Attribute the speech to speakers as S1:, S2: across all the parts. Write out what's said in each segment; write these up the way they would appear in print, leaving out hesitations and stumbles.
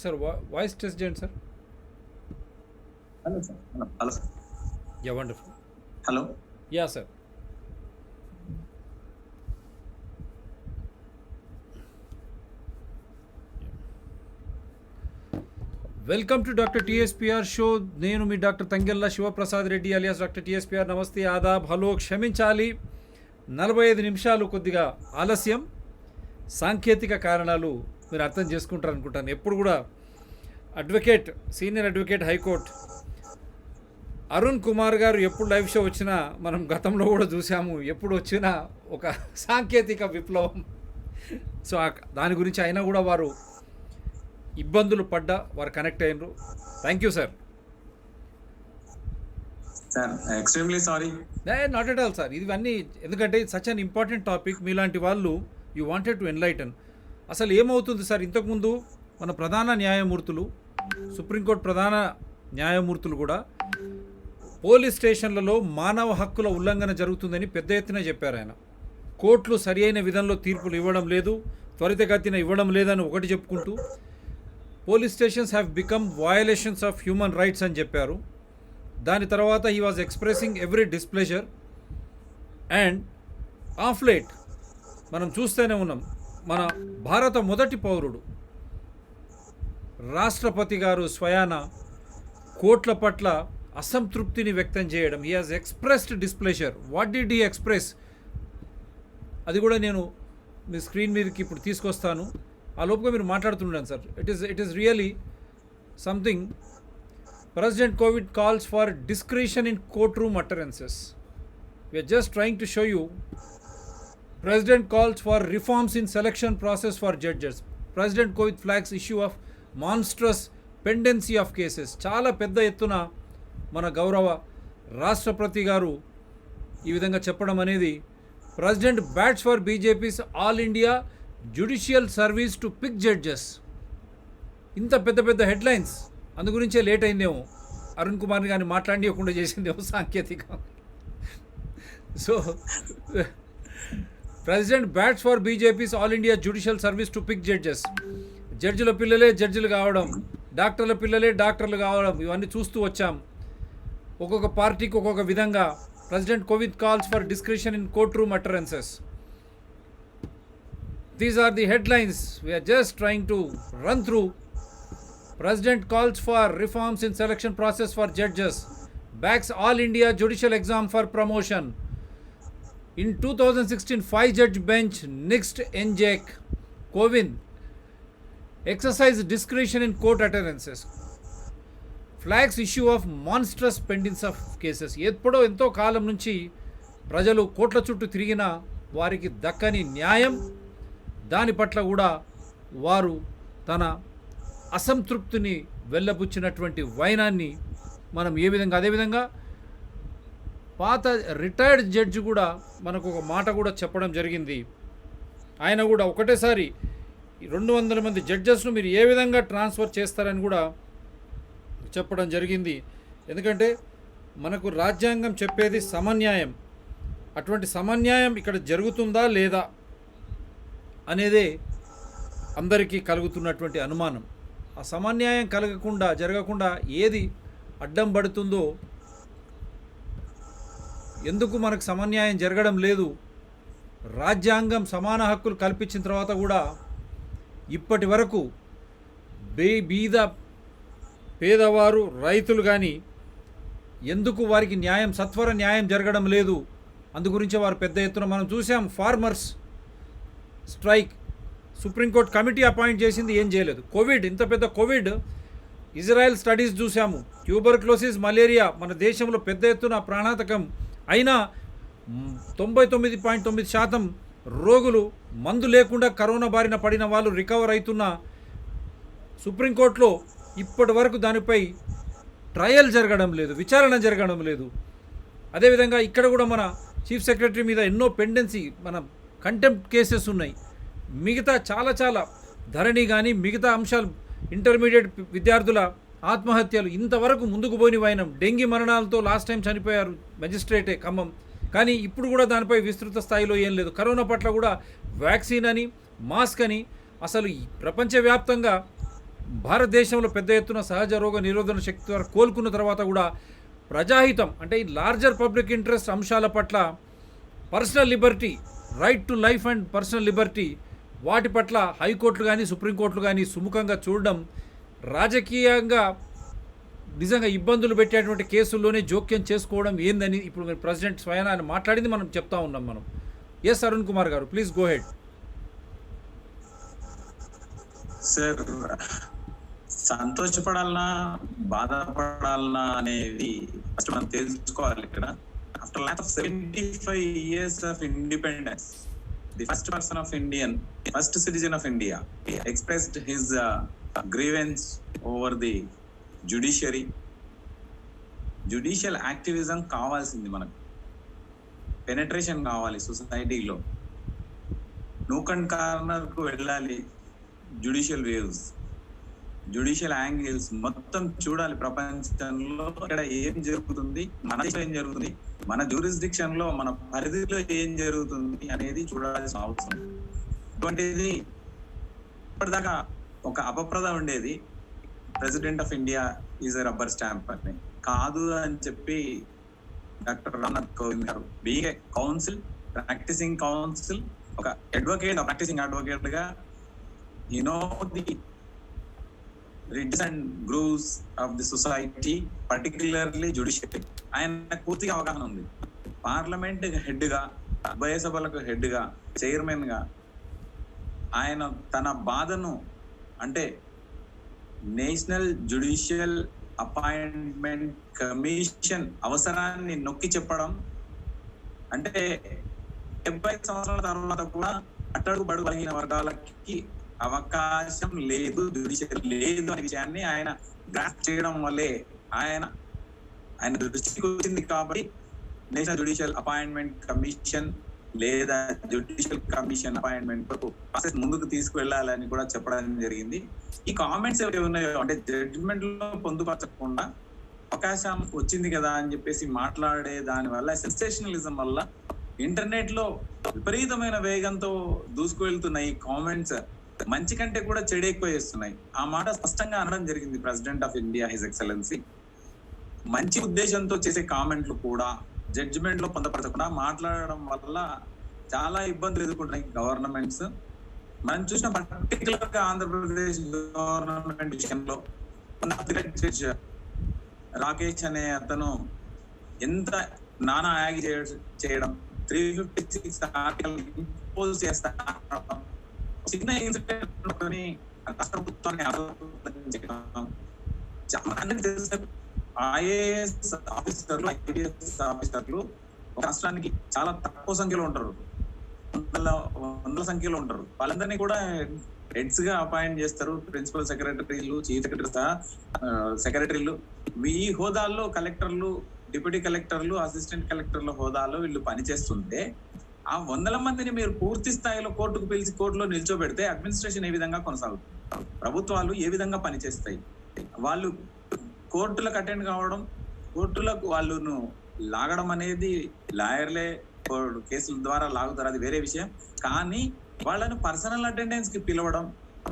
S1: Sir voice test చేయండి sir.
S2: Hello sir. Hello sir.
S1: Yeah wonderful.
S2: Hello.
S1: Yeah sir. Welcome to doctor TSPR show. నేను మీ doctor Thangella Sivaprasad Reddy alias doctor TSPR. నమస్తే, ఆదాబ్, hello. క్షమించాలి, 45 నిమిషాలు కొద్దిగా ఆలస్యం. సాంకేతిక కారణాలు మీరు అర్థం చేసుకుంటారు అనుకుంటాను. ఎప్పుడు కూడా advocate, senior advocate high court Arun Kumar గారు ఎప్పుడు లైవ్ షో వచ్చినా మనం గతంలో కూడా చూసాము, ఎప్పుడు వచ్చినా ఒక సాంకేతిక విప్లవం. సో దాని గురించి అయినా కూడా వారు ఇబ్బందులు పడ్డా వారు కనెక్ట్ అయినరు. Thank you sir.
S2: Sir extremely sorry.
S1: Not at all sir. ఇవన్నీ ఎందుకంటే సచ్ అన్ ఇంపార్టెంట్ టాపిక్. మీలాంటి వాళ్ళు యూ వాంటెడ్ టు ఎన్లైటన్. అసలు ఏమవుతుంది సార్, ఇంతకుముందు మన ప్రధాన న్యాయమూర్తులు, సుప్రీంకోర్టు ప్రధాన న్యాయమూర్తులు కూడా పోలీస్ స్టేషన్లలో మానవ హక్కుల ఉల్లంఘన జరుగుతుందని పెద్ద ఎత్తున చెప్పారు. ఆయన కోర్టులు సరి అయిన విధంలో తీర్పులు ఇవ్వడం లేదు, త్వరితగతిన ఇవ్వడం లేదని ఒకటి చెప్పుకుంటూ police stations have become violations of human rights అని చెప్పారు. దాని తర్వాత he was expressing every displeasure. And of late మనం చూస్తూనే ఉన్నాం, మన భారత మొదటి పౌరుడు రాష్ట్రపతి గారు స్వయాన కోర్టుల పట్ల అసంతృప్తిని వ్యక్తం చేయడం. He has expressed displeasure. What did he express? అది కూడా నేను మీ స్క్రీన్ మీదకి ఇప్పుడు తీసుకొస్తాను. ఆ లోపుగా మీరు మాట్లాడుతుండండి sir. It is really something. President COVID calls for discretion in courtroom utterances. We are just trying to show you. President calls for reforms in selection process for judges. President COVID flags issue of monstrous pendency of cases. చాలా పెద్ద ఎత్తున మన గౌరవ రాష్ట్రపతి గారు ఈ విధంగా చెప్పడం అనేది. President bats for BJP's all India judicial service to pick judges. ఇంత పెద్ద పెద్ద హెడ్లైన్స్. అందు గురించే లేట్ అయిందేమో, అరుణ్ కుమార్ గారిని మాట్లాడియకుండా చేసిందేమో సాంకేతికం. So President bats for BJP's all India judicial service to pick judges. జడ్జిల పిల్లలే జడ్జిలు కావడం, డాక్టర్ల పిల్లలే డాక్టర్లు కావడం, ఇవన్నీ చూస్తూ వచ్చాం. ఒక్కొక్క పార్టీకి ఒక్కొక్క విధంగా. President Kovind calls for discretion in court room utterances. These are the headlines we're just trying to run through. President calls for reforms in selection process for judges. Backs all India judicial exam for promotion. In 2016, 5-judge bench nixed NJEC. Kovind exercise discretion in court utterances. Flags issue of monstrous pendings of cases. ఎప్పుడో ఎంతో కాలం నుంచి ప్రజలు కోట్ల చుట్టూ తిరిగిన వారికి దక్కని న్యాయం, దాని పట్ల కూడా వారు తన అసంతృప్తిని వెళ్ళబుచ్చినటువంటి వైనాన్ని మనం ఏ విధంగా, అదేవిధంగా పాత రిటైర్డ్ జడ్జి కూడా మనకు ఒక మాట కూడా చెప్పడం జరిగింది. ఆయన కూడా ఒకటేసారి 200 మంది జడ్జెస్ను మీరు ఏ విధంగా ట్రాన్స్ఫర్ చేస్తారని కూడా చెప్పడం జరిగింది. ఎందుకంటే మనకు రాజ్యాంగం చెప్పేది సమన్యాయం. అటువంటి సమన్యాయం ఇక్కడ జరుగుతుందా లేదా అనేదే అందరికీ కలుగుతున్నటువంటి అనుమానం. ఆ సమన్యాయం జరగకుండా ఏది అడ్డం పడుతుందో, ఎందుకు మనకు సమన్యాయం జరగడం లేదు, రాజ్యాంగం సమాన హక్కులు కల్పించిన తర్వాత కూడా ఇప్పటి వరకు పేదవారు, రైతులు కానీ ఎందుకు వారికి సత్వర న్యాయం జరగడం లేదు? అందు గురించి వారు పెద్ద ఎత్తున మనం చూసాం. Farmers strike, supreme court committee appoint చేసింది, ఏం చేయలేదు. కోవిడ్, ఇంత పెద్ద కోవిడ్, ఇజ్రాయెల్ స్టడీస్ చూసాము. ట్యూబర్క్లోసిస్, మలేరియా మన దేశంలో పెద్ద ఎత్తున ప్రాణాంతకం అయినా 99.9% రోగులు మందు లేకుండా కరోనా బారిన పడిన వాళ్ళు రికవర్ అవుతున్న సుప్రీంకోర్టులో ఇప్పటి వరకు దానిపై ట్రయల్ జరగడం లేదు, విచారణ జరగడం లేదు. అదేవిధంగా ఇక్కడ కూడా మన చీఫ్ సెక్రటరీ మీద ఎన్నో పెండెన్సీ, మన కంటెంప్ట్ కేసెస్ ఉన్నాయి. మిగతా చాలా ధరణి కానీ మిగతా అంశాలు, ఇంటర్మీడియట్ విద్యార్థుల ఆత్మహత్యలు ఇంతవరకు ముందుకు పోయినవైనం. డెంగీ మరణాలతో లాస్ట్ టైం చనిపోయారు మెజిస్ట్రేటే ఖమ్మం. కానీ ఇప్పుడు కూడా దానిపై విస్తృత స్థాయిలో ఏం లేదు. కరోనా పట్ల కూడా వ్యాక్సిన్ అని, మాస్క్ అని, అసలు ప్రపంచవ్యాప్తంగా భారతదేశంలో పెద్ద ఎత్తున సహజ రోగ నిరోధన శక్తి ద్వారా కోలుకున్న తర్వాత కూడా ప్రజాహితం అంటే ఈ లార్జర్ పబ్లిక్ ఇంట్రెస్ట్ అంశాల పట్ల personal Liberty, right to life and personal Liberty, వాటి పట్ల హైకోర్టులు కానీ సుప్రీంకోర్టులు కానీ సుముఖంగా చూడడం, రాజకీయంగా నిజంగా ఇబ్బందులు పెట్టేటువంటి కేసుల్లోనే జోక్యం చేసుకోవడం ఏందని ఇప్పుడు ప్రెసిడెంట్ స్వయానా ఆయన మాట్లాడింది మనం చెప్తా ఉన్నాం మనం. ఎస్ అరుణ్ కుమార్ గారు, ప్లీజ్ గో హెడ్.
S2: సార్, సంతోషపడాలనా బాధపడాలనా అనేది ఫస్ట్ మనం తెలుసుకోవాలి. ఇక్కడ after lot of 75 years of independence, the first person of Indian, first citizen of India expressed his grievance over the judiciary. Judicial activism కావాల్సింది, మనకు పెనట్రేషన్ కావాలి సొసైటీలో. నూక్ అండ్ కార్నర్ కు వెళ్ళాలి. జుడిషియల్ వేవ్స్, జుడిషియల్ యాంగిల్స్ మొత్తం చూడాలి. ప్రపంచంలో ఇక్కడ ఏం జరుగుతుంది, మన దేశంలో ఏం జరుగుతుంది, మన జ్యూరిస్డిక్షన్ లో మన పరిధిలో ఏం జరుగుతుంది అనేది చూడాల్సిన అవసరం. ఇటువంటిది ఇప్పటిదాకా ఒక అపప్రద ఉండేది, president of India is a rubber stamp అని. కాదు అని చెప్పి డాక్టర్ రామ్నాథ్ కోవింద్ గారు being a council, practising council, ఒక అడ్వకేట్, ప్రాక్టీసింగ్ అడ్వకేట్ గా you know the rights and grooves of the society, particularly judiciary. ఆయన పూర్తిగా అవగాహన ఉంది. పార్లమెంట్ హెడ్ గా, ఉభయ సభలకు హెడ్ గా, చైర్మన్ గా ఆయన తన బాధను, అంటే నేషనల్ జ్యుడిషియల్ అపాయింట్మెంట్ కమిషన్ అవసరాన్ని నొక్కి చెప్పడం, అంటే 70 సంవత్సరాల తర్వాత కూడా అట్టడుగు బడుగు బలహీన వర్గాలకి అవకాశం లేదు, జ్యుడిషియల్ లేదు అనే విషయాన్ని ఆయన గ్రాస్ప్ చేయడం వల్లే ఆయన దృష్టికి వచ్చింది. కాబట్టి నేషనల్ జ్యుడిషియల్ అపాయింట్మెంట్ కమిషన్ లేదా జ్యుడిషియల్ కమిషన్ అపాయింట్మెంట్ ప్రాసెస్ ముందుకు తీసుకువెళ్ళాలని కూడా చెప్పడం జరిగింది. ఈ కామెంట్స్ ఏవి ఉన్నాయో, అంటే జడ్జిమెంట్ లో పొందుపరచకుండా అవకాశం వచ్చింది కదా అని చెప్పేసి మాట్లాడే దాని వల్ల, సెన్సేషనలిజం వల్ల ఇంటర్నెట్ లో విపరీతమైన వేగంతో దూసుకువెళ్తున్న ఈ కామెంట్స్ మంచి కంటే కూడా చెడు ఎక్కువ చేస్తున్నాయి. ఆ మాట స్పష్టంగా అనడం జరిగింది president of India his excellency. మంచి ఉద్దేశంతో చేసే కామెంట్లు కూడా జడ్జిమెంట్ లో పొందపరచకుండా మాట్లాడడం వల్ల చాలా ఇబ్బందులు ఎదుర్కొంటున్నాయి గవర్నమెంట్స్. మనం చూసిన పర్టికులర్ గా ఆంధ్రప్రదేశ్ గవర్నమెంట్ విషయంలో రాకేష్ అనే అతను ఎంత నానా యాగి చేయడం, 356 ఆర్టికల్ ఇంపోజ్ చేస్తా, చిన్న ఇన్సిడెంట్ రాష్ట్ర ప్రభుత్వాన్ని ఐఏఎస్ ఆఫీసర్లు, ఐపీఎస్ ఆఫీసర్లు రాష్ట్రానికి చాలా తక్కువ సంఖ్యలో ఉంటారు, వందల సంఖ్యలో ఉంటారు. వాళ్ళందరినీ కూడా హెడ్స్ గా అపాయింట్ చేస్తారు, ప్రిన్సిపల్ సెక్రటరీలు, చీఫ్ సెక్రటరీ సహా సెక్రటరీలు. ఈ హోదాల్లో కలెక్టర్లు, డిప్యూటీ కలెక్టర్లు, అసిస్టెంట్ కలెక్టర్ల హోదాలో వీళ్ళు పనిచేస్తుంటే ఆ 100 మందిని మీరు పూర్తి స్థాయిలో కోర్టుకు పిలిచి కోర్టులో నిల్చోబెడితే అడ్మినిస్ట్రేషన్ ఏ విధంగా కొనసాగుతుంది, ప్రభుత్వాలు ఏ విధంగా పనిచేస్తాయి? వాళ్ళు కోర్టులకు అటెండ్ కావడం, కోర్టులకు వాళ్ళను లాగడం అనేది లాయర్లే కేసుల ద్వారా లాగుతారు, అది వేరే విషయం. కానీ వాళ్ళను పర్సనల్ అటెండెన్స్ కి పిలవడం,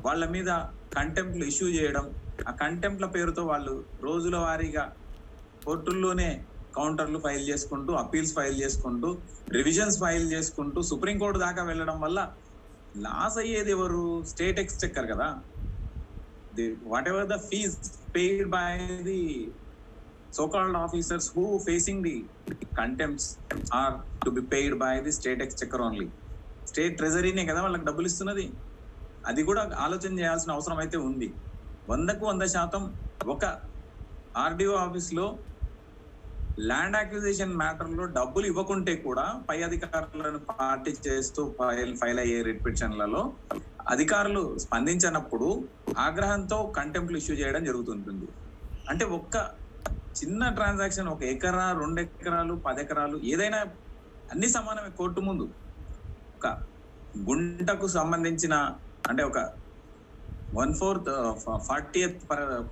S2: వాళ్ళ మీద కంటెంప్ట్లు ఇష్యూ చేయడం, ఆ కంటెంప్ట్ల పేరుతో వాళ్ళు రోజుల వారీగా కోర్టుల్లోనే కౌంటర్లు ఫైల్ చేసుకుంటూ, అపీల్స్ ఫైల్ చేసుకుంటూ, రివిజన్స్ ఫైల్ చేసుకుంటూ సుప్రీంకోర్టు దాకా వెళ్ళడం వల్ల లాస్ అయ్యేది ఎవరు? స్టేట్ ఎక్స్చెక్కర్ కదా. Whatever the fees paid by the so-called officers who facing the contempts are to be paid by the state exchequer only. State ట్రెజరీనే కదా వాళ్ళకి డబ్బులు ఇస్తున్నది. అది కూడా ఆలోచన చేయాల్సిన అవసరం అయితే ఉంది. 100కు 100% ఒక ఆర్డీఓ ఆఫీస్ లో ల్యాండ్ అక్విజిషన్ మ్యాటర్ లో డబ్బులు ఇవ్వకుంటే కూడా పై అధికారులను పార్టీ చేస్తూ ఫైల్ అయ్యే రిట్ పిటిషన్లలో అధికారులు స్పందించినప్పుడు ఆగ్రహంతో కంటెంప్ట్లు ఇష్యూ చేయడం జరుగుతుంటుంది. అంటే ఒక్క చిన్న ట్రాన్సాక్షన్, 1 ఎకరా, 2 ఎకరాలు, 10 ఎకరాలు, ఏదైనా అన్ని సమానమే కోర్టు ముందు. ఒక గుంటకు సంబంధించిన, అంటే ఒక 1/4 40th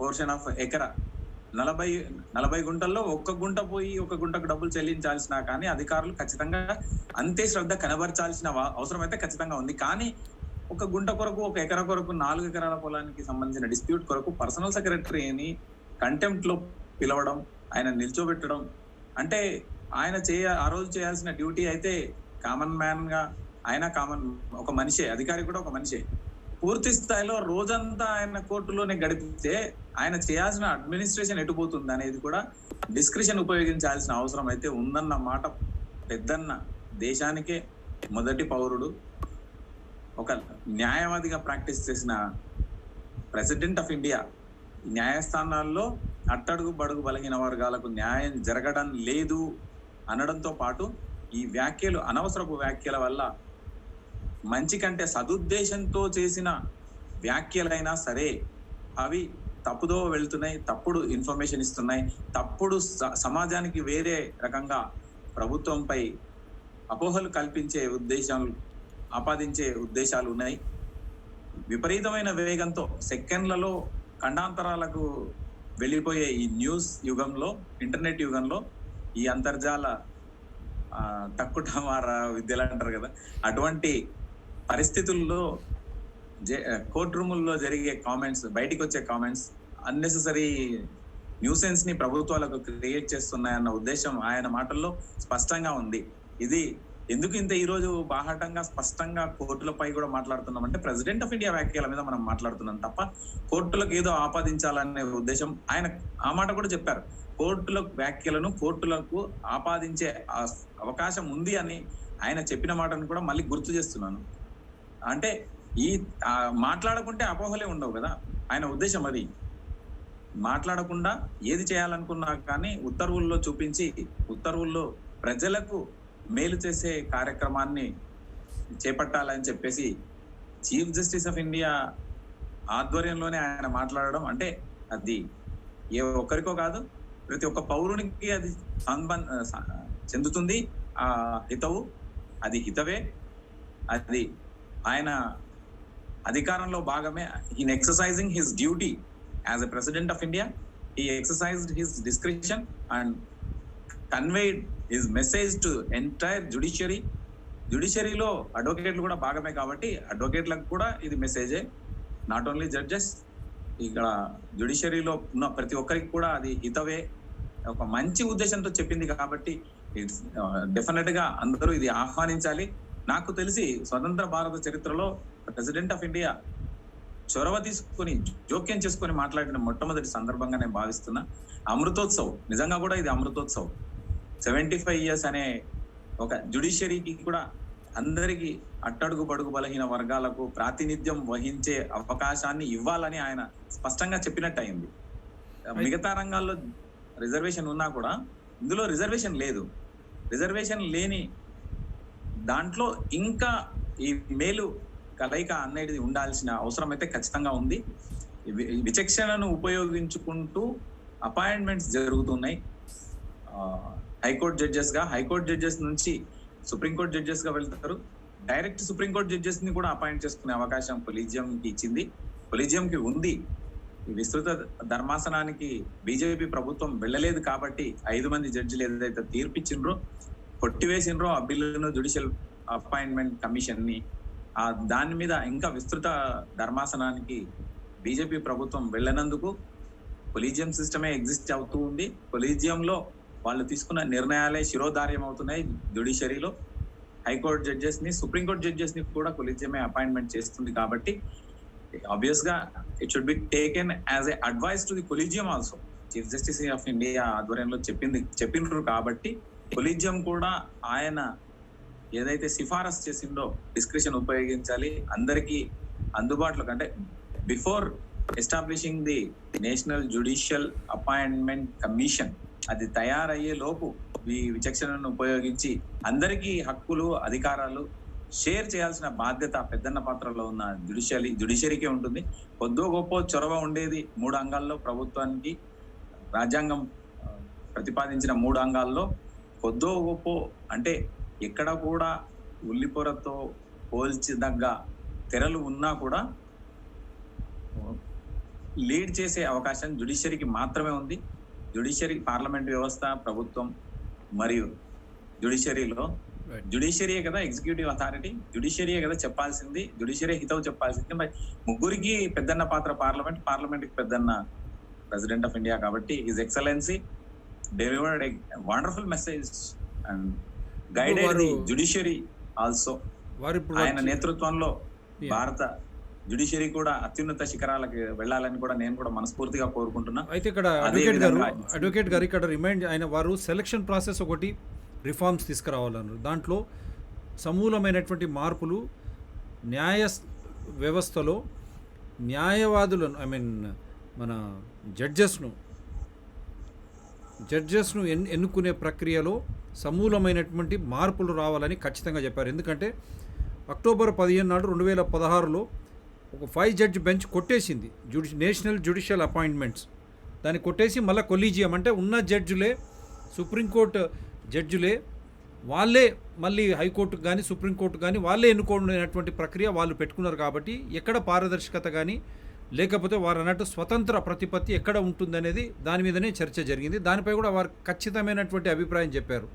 S2: పోర్షన్ ఆఫ్ ఎకరా, 40 గుంటల్లో 1 గుంట పోయి 1 గుంటకు డబ్బులు చెల్లించాల్సిన కానీ అధికారులు ఖచ్చితంగా అంతే శ్రద్ధ కనబరచాల్సిన అవసరం అయితే ఖచ్చితంగా ఉంది. కానీ ఒక గుంట కొరకు, ఒక ఎకరా కొరకు, 4 ఎకరాల పొలానికి సంబంధించిన డిస్ప్యూట్ కొరకు పర్సనల్ సెక్రటరీని కంటెంప్ట్ లో పిలవడం, ఆయన నిల్చోబెట్టడం అంటే ఆ రోజు చేయాల్సిన డ్యూటీ అయితే కామన్ మ్యాన్ గా ఆయన ఒక మనిషే, అధికారి కూడా ఒక మనిషే. పూర్తి స్థాయిలో రోజంతా ఆయన కోర్టులోనే గడిపితే ఆయన చేయాల్సిన అడ్మినిస్ట్రేషన్ ఎటుపోతుంది అనేది కూడా డిస్క్రిషన్ ఉపయోగించాల్సిన అవసరం అయితే ఉందన్న మాట పెద్దన్న, దేశానికే మొదటి పౌరుడు, ఒక న్యాయవాదిగా ప్రాక్టీస్ చేసిన ప్రెసిడెంట్ ఆఫ్ ఇండియా న్యాయస్థానాల్లో అట్టడుగు బడుగు బలహీన వర్గాలకు న్యాయం జరగడం లేదు అనడంతో పాటు ఈ వ్యాఖ్యలు, అనవసరపు వ్యాఖ్యల వల్ల మంచి కంటే సదుద్దేశంతో చేసిన వ్యాఖ్యలైనా సరే అవి తప్పుదో వెళ్తున్నాయి, తప్పుడు ఇన్ఫర్మేషన్ ఇస్తున్నాయి, తప్పుడు సమాజానికి వేరే రకంగా ప్రభుత్వంపై అపోహలు కల్పించే ఆపాదించే ఉద్దేశాలు ఉన్నాయి. విపరీతమైన వేగంతో సెకండ్లలో ఖండాంతరాలకు వెళ్ళిపోయే ఈ న్యూస్ యుగంలో, ఇంటర్నెట్ యుగంలో, ఈ అంతర్జాల తక్కువ విద్యలు అంటారు కదా, అటువంటి పరిస్థితుల్లో కోర్ట్ రూముల్లో జరిగే కామెంట్స్, బయటికి వచ్చే కామెంట్స్ అన్నెసెసరీ న్యూసెన్స్ ని ప్రభుత్వాలకు క్రియేట్ చేస్తున్నాయన్న ఉద్దేశం ఆయన మాటల్లో స్పష్టంగా ఉంది. ఇది ఎందుకు ఇంత ఈ రోజు బాహాటంగా స్పష్టంగా కోర్టులపై కూడా మాట్లాడుతున్నాం అంటే ప్రెసిడెంట్ ఆఫ్ ఇండియా వ్యాఖ్యల మీద మనం మాట్లాడుతున్నాం తప్ప కోర్టులకు ఏదో ఆపాదించాలనే ఉద్దేశం ఆయన ఆ మాట కూడా చెప్పారు. కోర్టుల వ్యాఖ్యలను కోర్టులకు ఆపాదించే అవకాశం ఉంది అని ఆయన చెప్పిన మాటను కూడా మళ్ళీ గుర్తు చేస్తున్నాను. అంటే ఈ మాట్లాడకుంటే అపోహలే ఉండవు కదా, ఆయన ఉద్దేశం అది. మాట్లాడకుండా ఏది చేయాలనుకున్నా కానీ ఉత్తర్వుల్లో చూపించి, ఉత్తర్వుల్లో ప్రజలకు మేలు చేసే కార్యక్రమాన్ని చేపట్టాలని చెప్పేసి చీఫ్ జస్టిస్ ఆఫ్ ఇండియా ఆధ్వర్యంలోనే ఆయన మాట్లాడడం అంటే అది ఏ ఒక్కరికో కాదు, ప్రతి ఒక్క పౌరునికి అది చెందుతుంది. ఆ హితవు, అది హితవే, అది ఆయన అధికారంలో భాగమే. In exercising his duty as a President of India, he exercised his description and conveyed his message to entire judiciary. జుడిషియరీలో అడ్వకేట్లు కూడా భాగమే కాబట్టి అడ్వకేట్లకు కూడా ఇది మెసేజే, నాట్ ఓన్లీ జడ్జెస్. ఇక్కడ జుడిషియరీలో ఉన్న ప్రతి ఒక్కరికి కూడా అది హితవే, ఒక మంచి ఉద్దేశంతో చెప్పింది కాబట్టి ఇట్స్ డెఫినెట్ గా అందరూ ఇది ఆహ్వానించాలి. నాకు తెలిసి స్వతంత్ర భారత చరిత్రలో ప్రెసిడెంట్ ఆఫ్ ఇండియా చొరవ తీసుకొని జోక్యం చేసుకొని మాట్లాడిన మొట్టమొదటి సందర్భంగా నేను భావిస్తున్నా. అమృతోత్సవ్, నిజంగా కూడా ఇది అమృతోత్సవ్. 75 years అనే ఒక జుడిషియరీకి కూడా అందరికీ అట్టడుగు బడుగు బలహీన వర్గాలకు ప్రాతినిధ్యం వహించే అవకాశాన్ని ఇవ్వాలని ఆయన స్పష్టంగా చెప్పినట్టు అయింది. మిగతా రంగాల్లో రిజర్వేషన్ ఉన్నా కూడా ఇందులో రిజర్వేషన్ లేదు. రిజర్వేషన్ లేని దాంట్లో ఇంకా ఈ మేలు కలయిక అనేది ఉండాల్సిన అవసరం అయితే ఖచ్చితంగా ఉంది. విచక్షణను ఉపయోగించుకుంటూ అపాయింట్మెంట్స్ జరుగుతున్నాయి. హైకోర్టు జడ్జెస్ నుంచి సుప్రీంకోర్టు జడ్జెస్ గా వెళ్తారు. డైరెక్ట్ సుప్రీంకోర్టు జడ్జెస్ ని కూడా అపాయింట్ చేసుకునే అవకాశం కొలీజియంకి ఇచ్చింది, కొలీజియంకి ఉంది. విస్తృత ధర్మాసనానికి బీజేపీ ప్రభుత్వం వెళ్ళలేదు కాబట్టి 5 మంది జడ్జిలు ఏదైతే తీర్పిచ్చిండ్రో, కొట్టివేసిండ్రో ఆ బిల్లును, జుడిషియల్ అపాయింట్మెంట్ కమిషన్ ని, దాని మీద ఇంకా విస్తృత ధర్మాసనానికి బీజేపీ ప్రభుత్వం వెళ్ళనందుకు కొలీజియం సిస్టమే ఎగ్జిస్ట్ అవుతూ ఉంది. కొలీజియంలో వాళ్ళు తీసుకున్న నిర్ణయాలే శిరోధార్యం అవుతున్నాయి. జుడిషియరీలో హైకోర్టు జడ్జెస్ ని, సుప్రీంకోర్టు జడ్జెస్ ని కూడా కొలీజియమే అపాయింట్మెంట్ చేస్తుంది కాబట్టి ఆబ్వియస్ గా it should be taken as a advice to the collegium also. Chief justice of India ఆధ్వర్యంలో చెప్పిండ్రు కాబట్టి కొలీజియం కూడా ఆయన ఏదైతే సిఫారసు చేసిందో డిస్క్రిషన్ ఉపయోగించాలి. అందరికీ అందుబాటులో అంటే before establishing the national judicial appointment commission అది తయారయ్యే లోపు ఈ విచక్షణను ఉపయోగించి అందరికీ హక్కులు, అధికారాలు షేర్ చేయాల్సిన బాధ్యత పెద్దన్న పాత్రలో ఉన్న జుడిషియరీకే ఉంటుంది. కొద్దో గొప్ప చొరవ ఉండేది 3 అంగాల్లో, ప్రభుత్వానికి రాజ్యాంగం ప్రతిపాదించిన 3 అంగాల్లో కొద్దో గొప్ప అంటే ఎక్కడ కూడా ఉల్లిపొరతో పోల్చిదగ్గ తెరలు ఉన్నా కూడా లీడ్ చేసే అవకాశం జుడిషియరీకి మాత్రమే ఉంది. జుడిషియరీ, పార్లమెంట్ వ్యవస్థ, ప్రభుత్వం మరియు జుడిషియరీలో
S1: రైట్.
S2: జ్యుడిషియరీయే కదా ఎగ్జిక్యూటివ్ అథారిటీ, జ్యుడిషియరీయే కదా చెప్పాల్సింది, జ్యుడిషియరీ హితవు చెప్పాల్సింది. మరి ముగ్గురికి పెద్దన్న పాత్ర పార్లమెంట్, పార్లమెంట్కి పెద్దన్న ప్రెసిడెంట్ ఆఫ్ ఇండియా. కాబట్టి his excellency delivered a wonderful message and guided the judiciary also.
S1: వారు ఇప్పుడు
S2: ఆయన నేతృత్వంలో
S1: Yeah.
S2: భారత జ్యుడిషియరీ కూడా అత్యున్నత శిఖరాలకు వెళ్ళాలని కూడా నేను కూడా మనస్ఫూర్తిగా కోరుకుంటున్నా.
S1: అయితే ఇక్కడ
S2: అదే
S1: అడ్వకేట్ గారు ఇక్కడ రిమైండ్ ఆయన వారు సెలక్షన్ ప్రాసెస్ ఒకటి రిఫార్మ్స్ తీసుకురావాలన్నారు. దాంట్లో సమూలమైనటువంటి మార్పులు న్యాయ వ్యవస్థలో న్యాయవాదులను మన జడ్జెస్ను ఎన్నుకునే ప్రక్రియలో సమూలమైనటువంటి మార్పులు రావాలని ఖచ్చితంగా చెప్పారు. ఎందుకంటే అక్టోబర్ 15 నాడు 2016లో ఒక 5 జడ్జ్ బెంచ్ కొట్టేసింది నేషనల్ జ్యుడిషియల్ అపాయింట్మెంట్స్. దాన్ని కొట్టేసి మళ్ళీ కొలీజియం అంటే ఉన్న జడ్జులే, సుప్రీంకోర్టు జడ్జులే వాళ్ళే మళ్ళీ హైకోర్టుకు కానీ సుప్రీంకోర్టు కానీ వాళ్ళే ఎన్నుకోవడానికి ప్రక్రియ వాళ్ళు పెట్టుకున్నారు. కాబట్టి ఎక్కడ పారదర్శకత కానీ లేకపోతే వారు అన్నట్టు స్వతంత్ర ప్రతిపత్తి ఎక్కడ ఉంటుందనేది దాని మీదనే చర్చ జరిగింది. దానిపై కూడా వారు ఖచ్చితమైనటువంటి అభిప్రాయం చెప్పారు.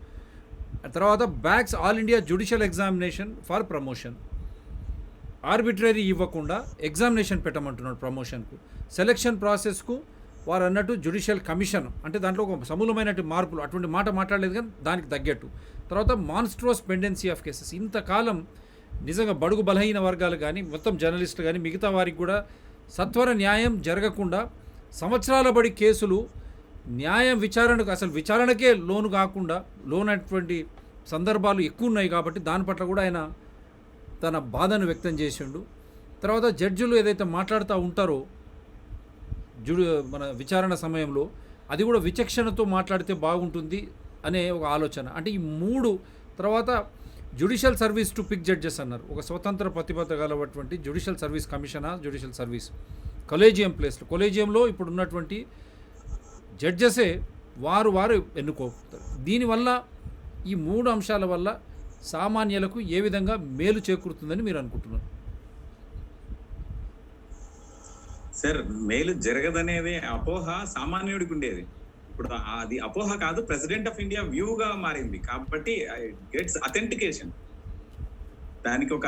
S1: తర్వాత backs all India judicial examination for promotion, arbitrary ఇవ్వకుండా ఎగ్జామినేషన్ పెట్టమంటున్నాడు ప్రమోషన్కు. సెలక్షన్ ప్రాసెస్కు వారు అన్నట్టు జ్యుడిషియల్ కమిషన్ అంటే దాంట్లో ఒక సమూలమైనటువంటి మార్పులు, అటువంటి మాట మాట్లాడలేదు కానీ దానికి తగ్గట్టు. తర్వాత మాన్స్ట్రోస్ పెండెన్సీ ఆఫ్ కేసెస్, ఇంతకాలం నిజంగా బడుగు బలహీన వర్గాలు కానీ మొత్తం జర్నలిస్టులు కానీ మిగతా వారికి కూడా సత్వర న్యాయం జరగకుండా సంవత్సరాల బడి కేసులు న్యాయం విచారణకు అసలు విచారణకే లోను కాకుండా లోనటువంటి సందర్భాలు ఎక్కువ ఉన్నాయి. కాబట్టి దాని పట్ల కూడా ఆయన తన బాధను వ్యక్తం చేసిండు. తర్వాత జడ్జిలు ఏదైతే మాట్లాడుతూ ఉంటారో మన విచారణ సమయంలో అది కూడా విచక్షణతో మాట్లాడితే బాగుంటుంది అనే ఒక ఆలోచన. అంటే ఈ మూడు. తర్వాత judicial service to pick judges అన్నారు. ఒక స్వతంత్ర ప్రతిబద్ధ గలటువంటి జ్యుడిషియల్ సర్వీస్ కమిషనా జ్యుడిషియల్ సర్వీస్ కొలేజియం ప్లేస్లో, కొలేజియంలో ఇప్పుడు ఉన్నటువంటి జడ్జెసే వారు ఎన్నుకోతారు. దీనివల్ల ఈ 3 అంశాల వల్ల సామాన్యులకు ఏ విధంగా మేలు చేకూరుతుందని మీరు అనుకుంటున్నారు?
S2: సార్, మేలు జరగదనేది అపోహ సామాన్యుడికి ఉండేది. ఇప్పుడు అది అపోహ కాదు, ప్రెసిడెంట్ ఆఫ్ ఇండియా వ్యూగా మారింది. కాబట్టి గెట్స్ అథెంటికేషన్. దానికి ఒక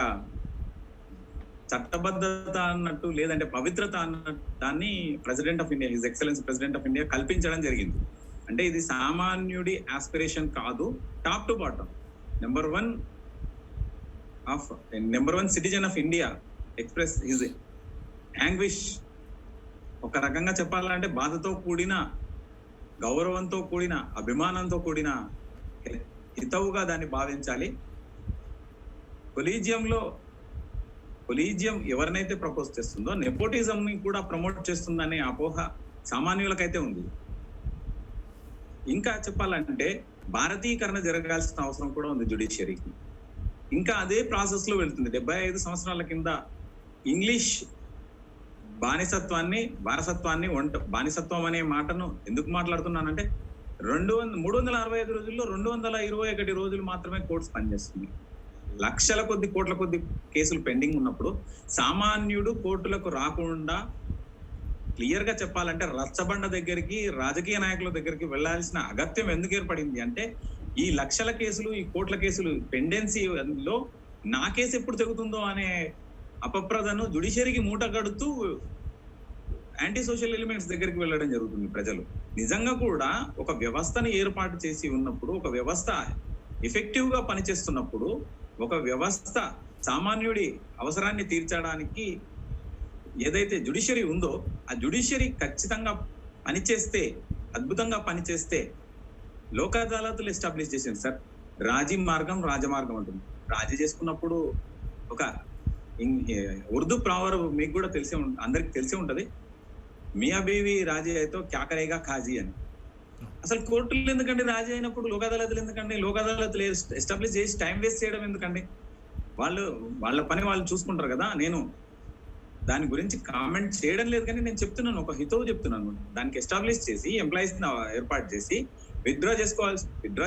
S2: చట్టబద్ధత అన్నట్టు లేదంటే పవిత్రత అన్నట్టు దాన్ని president of India, his excellence president of India కల్పించడం జరిగింది. అంటే ఇది సామాన్యుడి ఆస్పిరేషన్ కాదు, top to bottom number one citizen of India express his anguish. ఒక రకంగా చెప్పాలంటే బాధతో కూడిన, గౌరవంతో కూడిన, అభిమానంతో కూడిన హితవుగా దాన్ని భావించాలి. కొలీజియం ఎవరినైతే ప్రపోజ్ చేస్తుందో నెపోటిజం ని కూడా ప్రమోట్ చేస్తుందనే అపోహ సామాన్యులకైతే ఉంది. ఇంకా చెప్పాలంటే భారతీకరణ జరగాల్సిన అవసరం కూడా ఉంది జ్యుడిషియరీకి. ఇంకా అదే ప్రాసెస్ లో వెళ్తుంది. 75 సంవత్సరాల కింద ఇంగ్లీష్ బానిసత్వం అనే మాటను ఎందుకు మాట్లాడుతున్నానంటే 365 రోజుల్లో 221 రోజులు మాత్రమే కోర్ట్స్ పనిచేస్తుంది. లక్షల కొద్ది, కోట్ల కొద్ది కేసులు పెండింగ్ ఉన్నప్పుడు సామాన్యుడు కోర్టులకు రాకుండా, క్లియర్ గా చెప్పాలంటే రచ్చబండ దగ్గరికి, రాజకీయ నాయకుల దగ్గరికి వెళ్లాల్సిన అగత్యం ఎందుకు ఏర్పడింది అంటే ఈ లక్షల కేసులు, ఈ కోట్ల కేసులు పెండెన్సీలో నా కేసు ఎప్పుడు తెగుతుందో అనే అపప్రదను జ్యుడిషియరీకి మూట కడుతూ యాంటీ సోషల్ ఎలిమెంట్స్ దగ్గరికి వెళ్ళడం జరుగుతుంది. ప్రజలు నిజంగా కూడా ఒక వ్యవస్థను ఏర్పాటు చేసి ఉన్నప్పుడు, ఒక వ్యవస్థ ఎఫెక్టివ్ గా పనిచేస్తున్నప్పుడు, ఒక వ్యవస్థ సామాన్యుడి అవసరాన్ని తీర్చడానికి ఏదైతే జ్యుడిషియరీ ఉందో ఆ జ్యుడిషియరీ ఖచ్చితంగా పనిచేస్తే, అద్భుతంగా పనిచేస్తే లోక్ అదాలతులు ఎస్టాబ్లిష్ చేసింది సార్. రాజీ మార్గం రాజమార్గం ఉంటుంది. రాజీ చేసుకున్నప్పుడు ఒక ఉర్దూ ప్రావర్ మీకు కూడా అందరికి తెలిసే ఉంటది, మియా బీవి రాజీ అయితే క్యా కరేగా ఖాజీ అని. అసలు కోర్టులు ఎందుకండి రాజీ అయినప్పుడు లోక్ అదాలతులు ఎందుకండి? లోక్ అదాలతులు ఎస్టాబ్లిష్ చేసి టైం వేస్ట్ చేయడం ఎందుకండి? వాళ్ళ పని వాళ్ళు చూసుకుంటారు కదా. నేను దాని గురించి కామెంట్ చేయడం లేదు, కానీ నేను చెప్తున్నాను, ఒక హితవు చెప్తున్నాను. దానికి ఎస్టాబ్లిష్ చేసి ఎంప్లాయీస్ ఏర్పాటు చేసి విత్డ్రా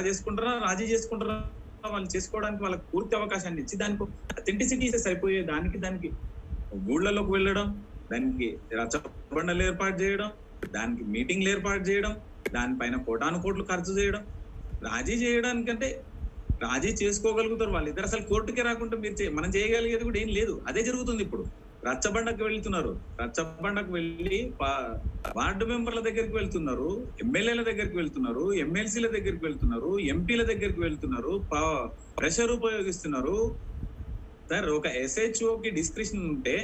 S2: చేసుకుంటారా, రాజీ చేసుకుంటారా, వాళ్ళు చేసుకోవడానికి వాళ్ళకి పూర్తి అవకాశాన్ని ఇచ్చి దానికి అథెంటిసిటీ సరిపోయే దానికి ఊళ్ళలోకి వెళ్ళడం, దానికి రచ్చబండలు ఏర్పాటు చేయడం, దానికి మీటింగ్లు ఏర్పాటు చేయడం, దానిపైన కోటాను కోట్లు ఖర్చు చేయడం. రాజీ చేయడానికంటే రాజీ చేసుకోగలుగుతారు వాళ్ళిద్దరు. అసలు కోర్టుకే రాకుండా మనం చేయగలిగేది కూడా ఏం లేదు. అదే జరుగుతుంది ఇప్పుడు. రచ్చబండకు వెళ్తున్నారు, రచ్చబండకు వెళ్ళి వార్డు మెంబర్ల దగ్గరికి వెళ్తున్నారు, ఎమ్మెల్యేల దగ్గరికి వెళ్తున్నారు, ఎమ్మెల్సీల దగ్గరికి వెళ్తున్నారు, ఎంపీల దగ్గరికి వెళ్తున్నారు, ప్రెషర్ ఉపయోగిస్తున్నారు. సార్, ఒక ఎస్హెచ్ఓకి డిస్క్రిప్షన్ ఉంటే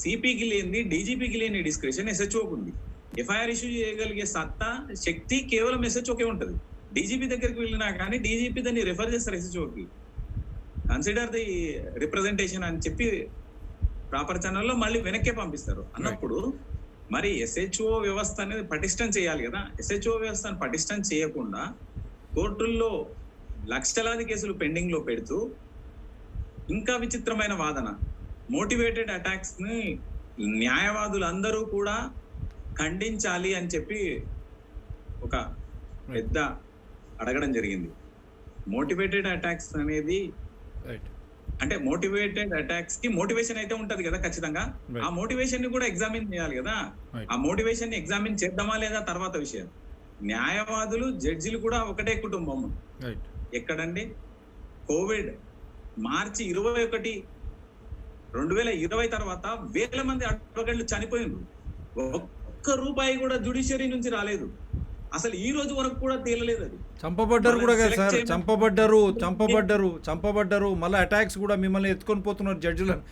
S2: సిపికి లేని, డీజీపీకి లేని డిస్క్రిప్షన్ ఎస్హెచ్ఓకి ఉంది. ఎఫ్ఐఆర్ ఇష్యూ చేయగలిగే సత్తా, శక్తి కేవలం ఎస్హెచ్ఓకే ఉంటది. డీజీపీ దగ్గరికి వెళ్ళినా కానీ డీజీపీ దాన్ని రెఫర్ చేస్తారు ఎస్హెచ్ఓకి. కన్సిడర్ ది రిప్రజెంటేషన్ అని చెప్పి ప్రాపర్ ఛానల్లో మళ్ళీ వెనక్కే పంపిస్తారు. అన్నప్పుడు మరి ఎస్హెచ్ఓ వ్యవస్థ అనేది పటిష్టం చేయాలి కదా. ఎస్హెచ్ఓ వ్యవస్థను పటిష్టం చేయకుండా కోర్టుల్లో లక్షలాది కేసులు పెండింగ్ లో పెడుతూ, ఇంకా విచిత్రమైన వాదన, మోటివేటెడ్ అటాక్స్ ని న్యాయవాదులందరూ కూడా ఖండించాలి అని చెప్పి ఒక పెద్ద అడగడం జరిగింది. మోటివేటెడ్ అటాక్స్ అనేది అంటే మోటివేటెడ్ అటాక్స్ కి మోటివేషన్ అయితే ఉంటది కదా ఖచ్చితంగా. ఆ మోటివేషన్ ని కూడా ఎగ్జామిన్ చేయాలి కదా. ఆ మోటివేషన్ ని ఎగ్జామిన్ చేద్దామా లేదా తర్వాత విషయం. న్యాయవాదులు, జడ్జిలు కూడా ఒకటే కుటుంబం. ఎక్కడండి? కోవిడ్ మార్చి 21, 2020 తర్వాత వేల మంది అడ్వకేట్లు చనిపోయిండ్రు. ఒక్క రూపాయి కూడా జ్యుడిషియరీ నుంచి రాలేదు. అసలు ఈ రోజు వరకు కూడా తేలలేదు. అది
S1: చంపబడ్డారు కూడా కదా సార్, చంపబడ్డారు. మళ్ళీ అటాక్స్ కూడా మిమ్మల్ని ఎత్తుకొని పోతున్నారు, జడ్జిలను,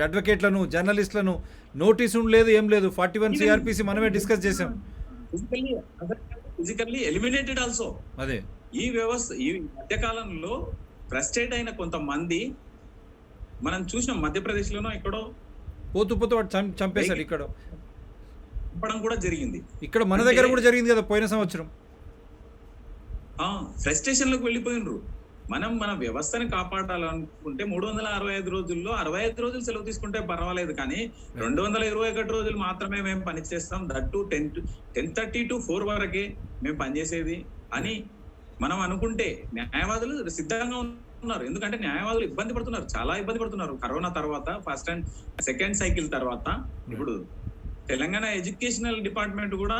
S1: అడ్వకేట్లను, జర్నలిస్టులను. నోటీసు లేదు, ఏం లేదు. 41 సిఆర్పిసి మనమే డిస్కస్ చేసాం.
S2: Physically eliminated also.
S1: అదే
S2: ఈ వ్యవస్థ ఈ మధ్యకాలంలో ఫ్రస్ట్రేట్ అయిన కొంతమంది మనం చూసినాం. మధ్యప్రదేశ్ లోనో ఎక్కడో
S1: పోతూ వాడు చంపేశాడు. ఇక్కడ
S2: చంపడం కూడా జరిగింది.
S1: ఇక్కడ మన దగ్గర కూడా జరిగింది కదా పోయిన సంవత్సరం.
S2: ఫ్రస్ట్రేషన్ లోకి వెళ్ళిపోయినరు. మన వ్యవస్థని కాపాడాలనుకుంటే 365 రోజుల్లో 65 రోజులు సెలవు తీసుకుంటే పర్వాలేదు, కానీ 221 రోజులు మాత్రమే మేము పనిచేస్తాం. దట్టు 10:30 to 4 వరకే మేము పనిచేసేది అని మనం అనుకుంటే న్యాయవాదులు సిద్ధంగా ఉన్నారు. ఎందుకంటే న్యాయవాదులు ఇబ్బంది పడుతున్నారు, చాలా ఇబ్బంది పడుతున్నారు. కరోనా తర్వాత ఫస్ట్ అండ్ సెకండ్ సైకిల్ తర్వాత ఇప్పుడు తెలంగాణ ఎడ్యుకేషనల్ డిపార్ట్మెంట్ కూడా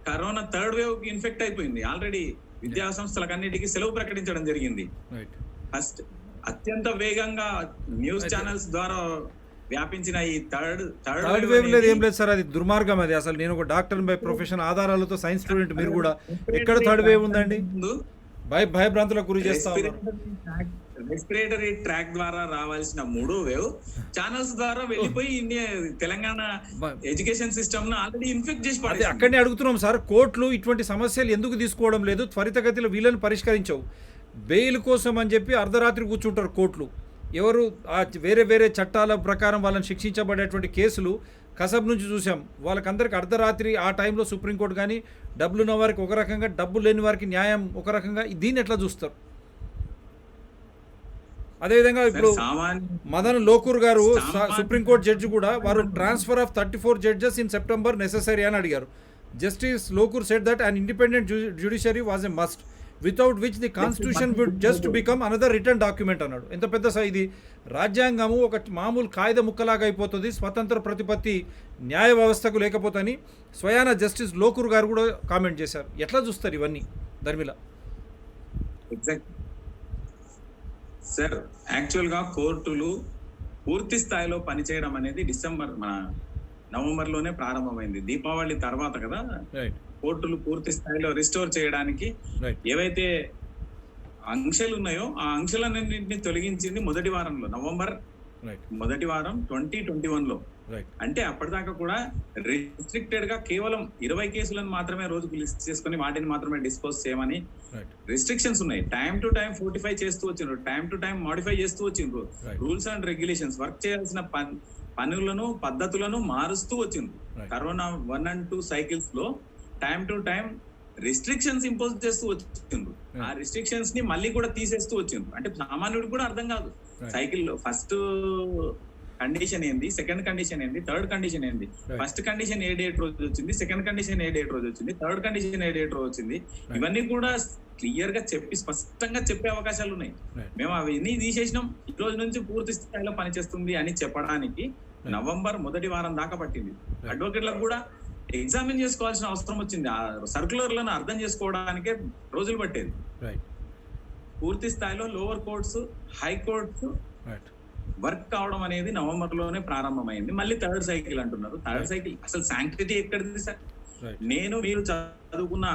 S2: కరోనా థర్డ్ వేవ్ కి ఇన్ఫెక్ట్ అయిపోయింది. ఆల్రెడీ విద్యా సంస్థలకు అన్నిటికీ సెలవు ప్రకటించడం జరిగింది. ఫస్ట్ అత్యంత వేగంగా న్యూస్ ఛానల్స్ ద్వారా వ్యాపించిన ఈ థర్డ్
S1: వేవ్ లేదు, ఏం లేదు సార్. అది దుర్మార్గం. అది అసలు నేను ఒక డాక్టర్ బై ప్రొఫెషన్, ఆధారాలతో సైన్స్ స్టూడెంట్. మీరు కూడా ఎక్కడ థర్డ్ వేవ్ ఉందండి? భయభ్రాంతులకు గురి చేస్తా ఉన్నారు.
S2: రెస్పిరేటరీ ట్రాక్ ద్వారా రావాల్సిన 3వ వేవ్ ఛానల్స్ ద్వారా వెళ్ళిపోయి ఇండియా తెలంగాణ ఎడ్యుకేషన్ సిస్టమ్ ను ఆల్రెడీ ఇన్ఫెక్ట్ చేసి పడేసింది.
S1: అక్కడనే అడుగుతున్నాం సార్, కోర్టులు ఇటువంటి సమస్యలు ఎందుకు తీసుకోవడం లేదు? త్వరితగతిలో వీళ్ళని పరిష్కరించవు. బెయిల్ కోసం అని చెప్పి అర్ధరాత్రి కూర్చుంటారు కోర్టులు. ఎవరు వేరే చట్టాల ప్రకారం వాళ్ళని శిక్షించబడేటువంటి కేసులు కసబ్ నుంచి చూసాం. వాళ్ళకందరికి అర్ధరాత్రి ఆ టైంలో సుప్రీంకోర్టు కానీ డబ్బులు ఉన్న వారికి ఒక రకంగా, డబ్బులు లేని వారికి న్యాయం ఒక రకంగా. దీన్ని ఎట్లా చూస్తారు? అదేవిధంగా ఇప్పుడు మదన్ లోకూర్ గారు సుప్రీంకోర్టు జడ్జి కూడా వారు transfer of 34 judges in September necessary అని అడిగారు. Justice Lokur said that an independent judiciary was a must without which the constitution would just become another return document అన్నాడు. ఎంత పెద్ద ఇది రాజ్యాంగము ఒక మామూలు కాగిత ముక్కలాగా అయిపోతుంది, స్వతంత్ర ప్రతిపత్తి న్యాయ వ్యవస్థకు లేకపోతని స్వయాన జస్టిస్ లోకూర్ గారు కూడా కామెంట్ చేశారు. ఎట్లా చూస్తారు ఇవన్నీ ధర్మిల?
S2: సార్, యాక్చువల్ గా కోర్టులు పూర్తి స్థాయిలో పనిచేయడం అనేది నవంబర్ లోనే ప్రారంభమైంది. దీపావళి తర్వాత కదా కోర్టులు పూర్తి స్థాయిలో రిస్టోర్ చేయడానికి ఏవైతే ఆంక్షలు ఉన్నాయో ఆ ఆంక్షలన్నింటినీ తొలగించింది నవంబర్ మొదటి వారం 2021 లో. అంటే అప్పటిదాకా కూడా రిస్ట్రిక్టెడ్ గా కేవలం 20 కేసులను మాత్రమే రోజుకు లిస్ట్ చేసుకుని వాటిని మాత్రమే డిస్పోజ్ చేయమని రిస్ట్రిక్షన్స్ ఉన్నాయి. టైం టు టైం 45 చేస్తూ వచ్చిండ్రు, టైం టు టైం మాడిఫై చేస్తూ వచ్చిండ్రు. రూల్స్ అండ్ రెగ్యులేషన్స్, వర్క్ చేయాల్సిన పనులను, పద్ధతులను మారుస్తూ వచ్చిండ్రు. కరోనా 1 and 2 సైకిల్స్ లో time to time restrictions impose చేస్తూ వచ్చిండ్రు. ఆ రిస్ట్రిక్షన్స్ ని మళ్ళీ కూడా తీసేస్తూ వచ్చిండ్రు. అంటే సామాన్యుడికి కూడా అర్థం కాదు సైకిల్ లో ఫస్ట్ కండిషన్ ఏంది, సెకండ్ కండిషన్ ఏంది, థర్డ్ కండిషన్ ఏంది. ఫస్ట్ కండిషన్ ఏ డేట్ రోజు వచ్చింది, సెకండ్ కండిషన్ ఏ డేట్ రోజు వచ్చింది, థర్డ్ కండిషన్ ఏ డేట్ రోజు వచ్చింది. ఇవన్నీ కూడా క్లియర్ గా స్పష్టంగా చెప్పే అవకాశాలు ఉన్నాయి. మేము అవన్నీ తీసేసినాం, ఈ రోజు నుంచి పూర్తి స్థాయిలో పనిచేస్తుంది అని చెప్పడానికి నవంబర్ మొదటి వారం దాకా పట్టింది. అడ్వకేట్లకు కూడా ఎగ్జామిన్ చేసుకోవాల్సిన అవసరం వచ్చింది. ఆ సర్క్యులర్లను అర్థం చేసుకోవడానికే రోజులు పట్టేది. పూర్తి స్థాయిలో lower courts, high courts
S1: right.
S2: Work కావడం అనేది నవంబర్లోనే ప్రారంభమైంది. మళ్ళీ థర్డ్ సైకిల్ అంటున్నారు. థర్డ్ సైకిల్ అసలు శాంక్టిటీ ఎక్కడిది సార్?
S1: రైట్.
S2: మీరు చదువుకున్న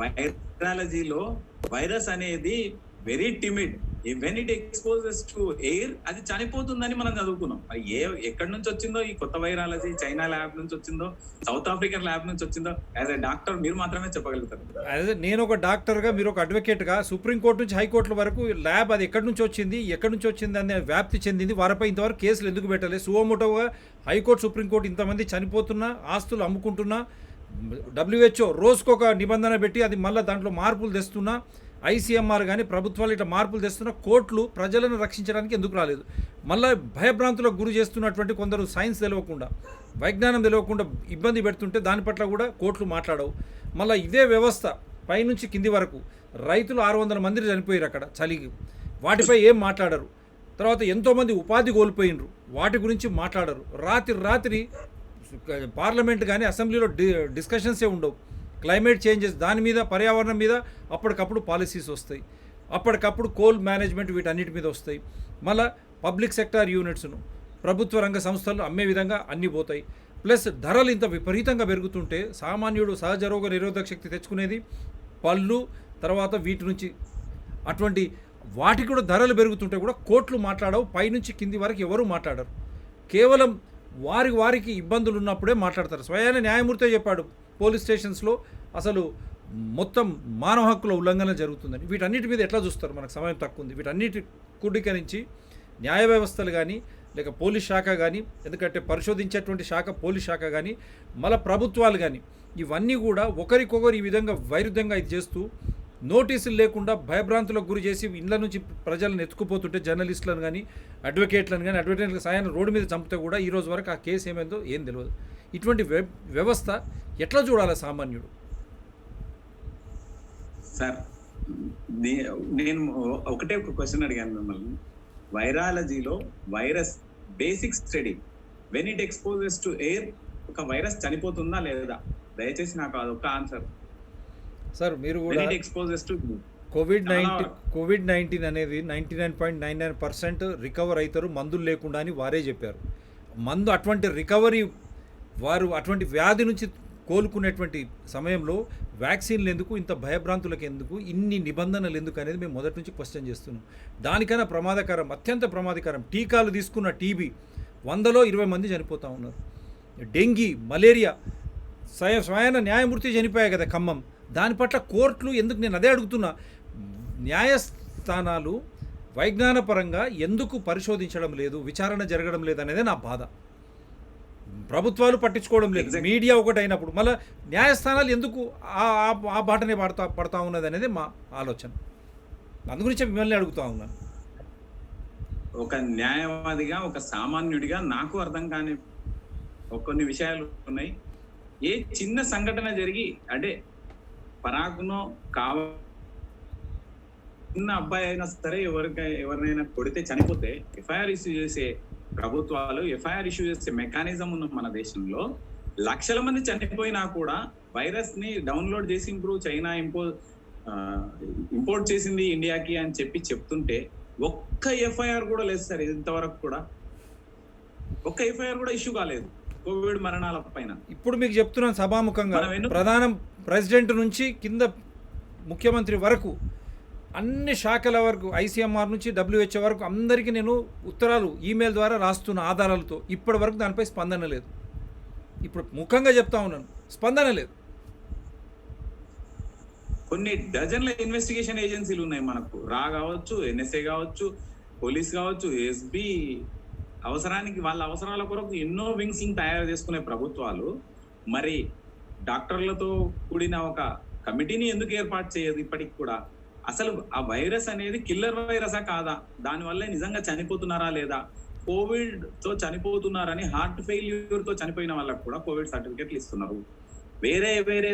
S2: వైరాలజీలో వైరస్ అనేది very timid, when it exposes to air అది చనిపోతుందని మనం చదువుకున్నాం. ఎక్కడి నుంచి వచ్చిందో ఈ కొత్త వైరాలజీ, చైనా ల్యాబ్ నుంచి వచ్చిందో, సౌత్ ఆఫ్రికన్ ల్యాబ్ నుంచి వచ్చిందో, యాజ్ ఎ డాక్టర్ మీరు మాత్రమే చెప్పగలుగుతారు.
S1: అదే నేను ఒక డాక్టర్గా, మీరు ఒక అడ్వకేట్గా, సుప్రీంకోర్టు నుంచి హైకోర్టుల వరకు ల్యాబ్ అది ఎక్కడి నుంచి వచ్చింది అనే వ్యాప్తి చెందింది. వారిపై ఇంతవరకు కేసులు ఎందుకు పెట్టలేదు? సువమోటోగా హైకోర్టు, సుప్రీంకోర్టు ఇంతమంది చనిపోతున్నా, ఆస్తులు అమ్ముకుంటున్నా, WHO రోజుకొక నిబంధన పెట్టి అది మళ్ళీ దాంట్లో మార్పులు తెస్తున్నా, ICMR కానీ ప్రభుత్వాలు ఇట్లా మార్పులు తెస్తున్న కోర్టులు ప్రజలను రక్షించడానికి ఎందుకు రాలేదు? మళ్ళీ భయభ్రాంతులకు గురి చేస్తున్నటువంటి కొందరు సైన్స్ తెలియకుండా, వైజ్ఞానం తెలియకుండా ఇబ్బంది పెడుతుంటే దాని పట్ల కూడా కోర్టులు మాట్లాడవు. మళ్ళీ ఇదే వ్యవస్థ పైనుంచి కింది వరకు రైతులు 600 మంది చనిపోయారు అక్కడ చలికి, వాటిపై ఏం మాట్లాడరు. తర్వాత ఎంతోమంది ఉపాధి కోల్పోయినరు, వాటి గురించి మాట్లాడరు. రాత్రి పార్లమెంట్ కానీ అసెంబ్లీలో డిస్కషన్సే ఉండవు. క్లైమేట్ చేంజెస్ దాని మీద, పర్యావరణం మీద అప్పటికప్పుడు పాలసీస్ వస్తాయి, అప్పటికప్పుడు కోల్ మేనేజ్మెంట్ వీటన్నిటి మీద వస్తాయి. మళ్ళీ పబ్లిక్ సెక్టార్ యూనిట్స్ను ప్రభుత్వ రంగ సంస్థలు అమ్మే విధంగా అన్నీ పోతాయి. ప్లస్ ధరలు ఇంత విపరీతంగా పెరుగుతుంటే సామాన్యుడు సహజ రోగ నిరోధక శక్తి తెచ్చుకునేది పళ్ళు, తర్వాత వీటి నుంచి అటువంటి వాటికి కూడా ధరలు పెరుగుతుంటే కూడా కోర్టులు మాట్లాడవు. పైనుంచి కింది వరకు ఎవరు మాట్లాడరు. కేవలం వారికి ఇబ్బందులు ఉన్నప్పుడే మాట్లాడతారు. స్వయాన న్యాయమూర్తే చెప్పాడు పోలీస్ స్టేషన్స్లో అసలు మొత్తం మానవ హక్కుల ఉల్లంఘన జరుగుతుందని. వీటన్నిటి మీద ఎట్లా చూస్తారు? మనకు సమయం తక్కువ ఉంది. వీటన్నిటి కూడీకరించి న్యాయ వ్యవస్థలు కానీ, లేక పోలీస్ శాఖ కానీ, ఎందుకంటే పరిశోధించేటువంటి శాఖ పోలీస్ శాఖ కానీ, మళ్ళీ ప్రభుత్వాలు కానీ, ఇవన్నీ కూడా ఒకరికొకరు ఈ విధంగా వైరుధ్యంగా ఇది చేస్తూ నోటీసులు లేకుండా భయభ్రాంతులకు గురి చేసి ఇళ్ళ నుంచి ప్రజలను ఎత్తుకుపోతుంటే జర్నలిస్టులను కానీ, అడ్వకేట్లకు సాయాన్ని రోడ్డు మీద చంపితే కూడా ఈ రోజు వరకు ఆ కేసు ఏమైందో ఏం తెలియదు. ఇటువంటి వ్యవస్థ ఎట్లా చూడాలి సామాన్యుడు?
S2: సార్, నేను ఒకటే ఒక క్వశ్చన్ అడిగాను మిమ్మల్ని. వైరాలజీలో virus basic study, when it exposes to air ఒక వైరస్ చనిపోతుందా లేదా? దయచేసి నాకు అదొక ఆన్సర్
S1: సార్. మీరు కూడా కోవిడ్-19 అనేది 99.99% రికవర్ అవుతారు మందులు లేకుండా అని వారే చెప్పారు. అటువంటి రికవరీ, వారు అటువంటి వ్యాధి నుంచి కోలుకునేటువంటి సమయంలో వ్యాక్సిన్లు ఎందుకు, ఇంత భయభ్రాంతులకు ఎందుకు, ఇన్ని నిబంధనలు ఎందుకు అనేది మేము మొదటి నుంచి క్వశ్చన్ చేస్తున్నాం. దానికైనా ప్రమాదకరం, అత్యంత ప్రమాదకరం టీకాలు తీసుకున్న టీబీ 100లో 20 మంది చనిపోతూ ఉన్నారు. డెంగీ, మలేరియా, స్వయాన న్యాయమూర్తి చనిపోయాయి కదా ఖమ్మం. దాని పట్ల కోర్టులు ఎందుకు, నేను అదే అడుగుతున్నా, న్యాయస్థానాలు వైజ్ఞానపరంగా ఎందుకు పరిశోధించడం లేదు, విచారణ జరగడం లేదు అనేదే నా బాధ. ప్రభుత్వాలు పట్టించుకోవడం లేదు, మీడియా ఒకటి అయినప్పుడు మళ్ళీ న్యాయస్థానాలు ఎందుకు ఆ బాటనే పడతా ఉన్నది అనేది మా ఆలోచన. అందు గురించి మిమ్మల్ని అడుగుతా ఉన్నాను.
S2: ఒక న్యాయవాదిగా, ఒక సామాన్యుడిగా నాకు అర్థం కాని కొన్ని విషయాలు ఉన్నాయి. ఏ చిన్న సంఘటన జరిగి, అంటే పరాకునో చిన్న అబ్బాయి అయినా సరే ఎవరినైనా కొడితే చనిపోతే ఎఫ్ఐఆర్ ఇష్యూ చేసే ప్రభుత్వాలు, ఎఫ్ఐఆర్ ఇష్యూ చేసే మెకానిజం ఉన్న మన దేశంలో లక్షల మంది చనిపోయినా కూడా వైరస్ ని డౌన్లోడ్ చేసి చైనా ఇంపోర్ట్ చేసింది ఇండియాకి అని చెప్తుంటే ఒక్క ఎఫ్ఐఆర్ కూడా లేదు సార్. ఇంతవరకు కూడా ఒక్క ఎఫ్ఐఆర్ కూడా ఇష్యూ కాలేదు కోవిడ్ మరణాల పైన.
S1: ఇప్పుడు మీకు చెప్తున్నాను సభాముఖంగా, ప్రెసిడెంట్ నుంచి కింద ముఖ్యమంత్రి వరకు అన్ని శాఖల వరకు, ICMR నుంచి WHO వరకు అందరికీ నేను ఉత్తరాలు, ఈమెయిల్ ద్వారా రాస్తున్న ఆధారాలతో ఇప్పటి వరకు దానిపై స్పందన లేదు. ఇప్పుడు ముఖంగా చెప్తా ఉన్నాను, స్పందన లేదు.
S2: కొన్ని డజన్ల ఇన్వెస్టిగేషన్ ఏజెన్సీలు ఉన్నాయి మనకు. రా కావచ్చు, NSA కావచ్చు, పోలీస్ కావచ్చు, SB, అవసరానికి వాళ్ళ అవసరాల కొరకు ఎన్నో వింగ్స్ తయారు చేసుకునే ప్రభుత్వాలు మరి డాక్టర్లతో కూడిన ఒక కమిటీని ఎందుకు ఏర్పాటు చేయదు ఇప్పటికి కూడా? అసలు ఆ వైరస్ అనేది కిల్లర్ వైరసా కాదా? దానివల్ల నిజంగా చనిపోతున్నారా లేదా? కోవిడ్ తో చనిపోతున్నారని, హార్ట్ ఫెయిల్యూర్ తో చనిపోయిన వాళ్ళకు కూడా కోవిడ్ సర్టిఫికెట్లు ఇస్తున్నారు. వేరే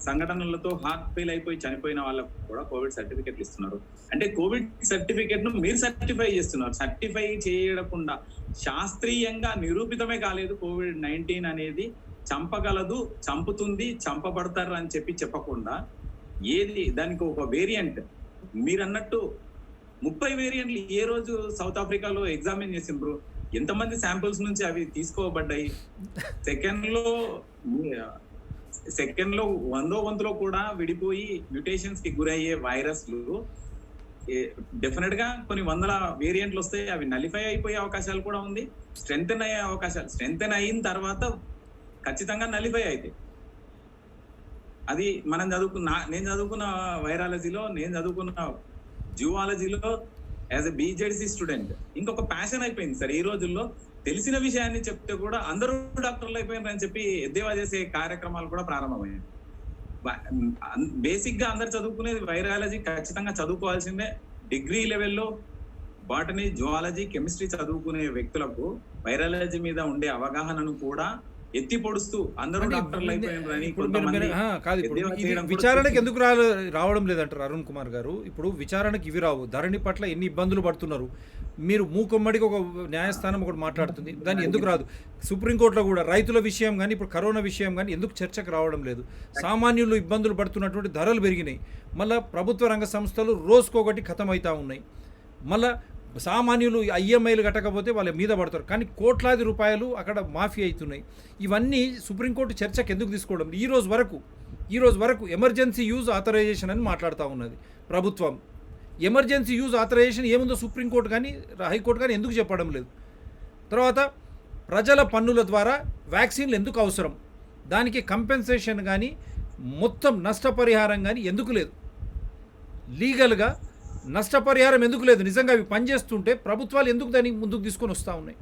S2: సంఘటనలతో హార్ట్ ఫెయిల్ అయిపోయి చనిపోయిన వాళ్ళకు కూడా కోవిడ్ సర్టిఫికెట్లు ఇస్తున్నారు. అంటే కోవిడ్ సర్టిఫికెట్ ను మీరు సర్టిఫై చేస్తున్నారు. సర్టిఫై చేయకుండా శాస్త్రీయంగా నిరూపితమే కాలేదు COVID-19 అనేది చంపగలదు, చంపుతుంది, చంపబడతారు అని చెప్పకుండా ఏది దానికి ఒక వేరియంట్ మీరు అన్నట్టు 30 వేరియంట్లు ఏ రోజు సౌత్ ఆఫ్రికాలో ఎగ్జామిన్ చేసిండ్రు? ఎంతమంది శాంపిల్స్ నుంచి అవి తీసుకోబడ్డాయి? సెకండ్ లో వంతులో కూడా విడిపోయి మ్యూటేషన్స్ కి గురయ్యే వైరస్లు డెఫినెట్ గా కొన్ని వందల వేరియంట్లు వస్తాయి. అవి నలిఫై అయిపోయే అవకాశాలు కూడా ఉంది, స్ట్రెంగ్తెన్ అయ్యే అవకాశాలు. స్ట్రెంగ్తెన్ అయిన తర్వాత ఖచ్చితంగా నలిఫై అవుతాయి. అది నేను చదువుకున్న వైరాలజీలో, నేను చదువుకున్న జియాలజీలో యాజ్ ఎ బీజెడ్సీ స్టూడెంట్ ఇంకొక ప్యాషన్ అయిపోయింది సార్. ఈ రోజుల్లో తెలిసిన విషయాన్ని చెప్తే కూడా అందరూ డాక్టర్లు అయిపోయినారు అని చెప్పి ఎద్దేవా చేసే కార్యక్రమాలు కూడా ప్రారంభమయ్యాయి. బేసిక్ గా అందరు చదువుకునేది వైరాలజీ, ఖచ్చితంగా చదువుకోవాల్సిందే. డిగ్రీ లెవెల్లో బాటనీ, జువాలజీ, కెమిస్ట్రీ చదువుకునే వ్యక్తులకు వైరాలజీ మీద ఉండే అవగాహనను కూడా ఎత్తి పొడుస్తూ అందరూ డాక్టర్లు అయిపోయినారని కొంతమంది
S1: విచారణకు ఎందుకు రావడం లేదంటారు అరుణ్ కుమార్ గారు? ఇప్పుడు విచారణకు ఇవి రావు. ధరణి పట్ల ఎన్ని ఇబ్బందులు పడుతున్నారు మీరు. మూకొమ్మడికి ఒక న్యాయస్థానం ఒకటి మాట్లాడుతుంది, దాన్ని ఎందుకు రాదు? సుప్రీంకోర్టులో కూడా రైతుల విషయం కానీ, ఇప్పుడు కరోనా విషయం కానీ ఎందుకు చర్చకు రావడం లేదు? సామాన్యులు ఇబ్బందులు పడుతున్నటువంటి ధరలు పెరిగినాయి. మళ్ళీ ప్రభుత్వ రంగ సంస్థలు రోజుకొకటి ఖతం అవుతూ ఉన్నాయి. మళ్ళీ సామాన్యులు ఐఎంఐలు కట్టకపోతే వాళ్ళ మీద పడతారు. కానీ కోట్లాది రూపాయలు అక్కడ మాఫీ అవుతున్నాయి. ఇవన్నీ సుప్రీంకోర్టు చర్చకు ఎందుకు తీసుకోవడం? ఈ రోజు వరకు ఎమర్జెన్సీ యూజ్ ఆథరైజేషన్ అని మాట్లాడుతూ ఉన్నది ప్రభుత్వం. ఎమర్జెన్సీ యూజ్ ఆథరైజేషన్ ఏముందో సుప్రీంకోర్టు కానీ హైకోర్టు కానీ ఎందుకు చెప్పడం లేదు? తర్వాత ప్రజల పన్నుల ద్వారా వ్యాక్సిన్లు ఎందుకు అవసరం? దానికి కంపెన్సేషన్ కానీ మొత్తం నష్టపరిహారం కానీ ఎందుకు లేదు? లీగల్గా నష్టపరిహారం ఎందుకు లేదు? నిజంగా అవి పనిచేస్తుంటే ప్రభుత్వాలు ఎందుకు దాన్ని ముందుకు తీసుకొని వస్తూ ఉన్నాయి?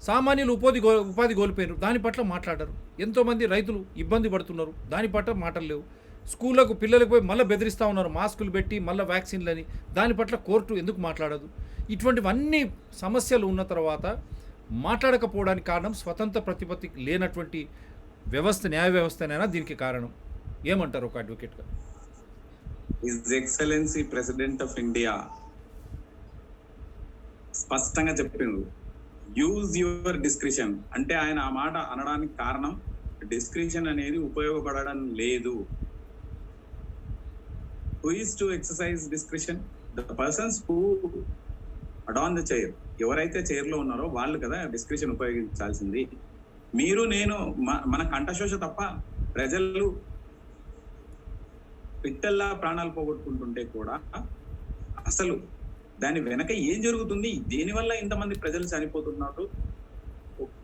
S1: సామాన్యులు ఉపాధి కోల్పోయారు, దాని పట్ల మాట్లాడరు. ఎంతోమంది రైతులు ఇబ్బంది పడుతున్నారు, దాని పట్ల మాటలు లేవు. స్కూళ్ళకు పిల్లలకు పోయి మళ్ళీ బెదిరిస్తూ ఉన్నారు, మాస్కులు పెట్టి మళ్ళీ వ్యాక్సిన్లని. దాని పట్ల కోర్టు ఎందుకు మాట్లాడదు? ఇటువంటివన్నీ సమస్యలు ఉన్న తర్వాత మాట్లాడకపోవడానికి కారణం స్వతంత్ర ప్రతిపత్తి లేనటువంటి వ్యవస్థ, న్యాయ వ్యవస్థనైనా దీనికి కారణం. ఏమంటారు ఒక అడ్వకేట్గా?
S2: His excellency president of India స్పష్టంగా చెప్పిండు, యూజ్ యువర్ డిస్క్రిషన్. అంటే ఆయన ఆ మాట అనడానికి కారణం డిస్క్రిషన్ అనేది ఉపయోగపడడం లేదు. Who is to exercise discretion? The persons who adorn the chair. ఎవరైతే చైర్ లో ఉన్నారో వాళ్ళు కదా డిస్క్రిషన్ ఉపయోగించాల్సింది. మీరు నేను మన కంఠశోష తప్ప ప్రజలు పిట్టల్లా ప్రాణాలు పోగొట్టుకుంటుంటే కూడా అసలు దాని వెనక ఏం జరుగుతుంది, దేనివల్ల ఇంతమంది ప్రజలు చనిపోతున్నారు,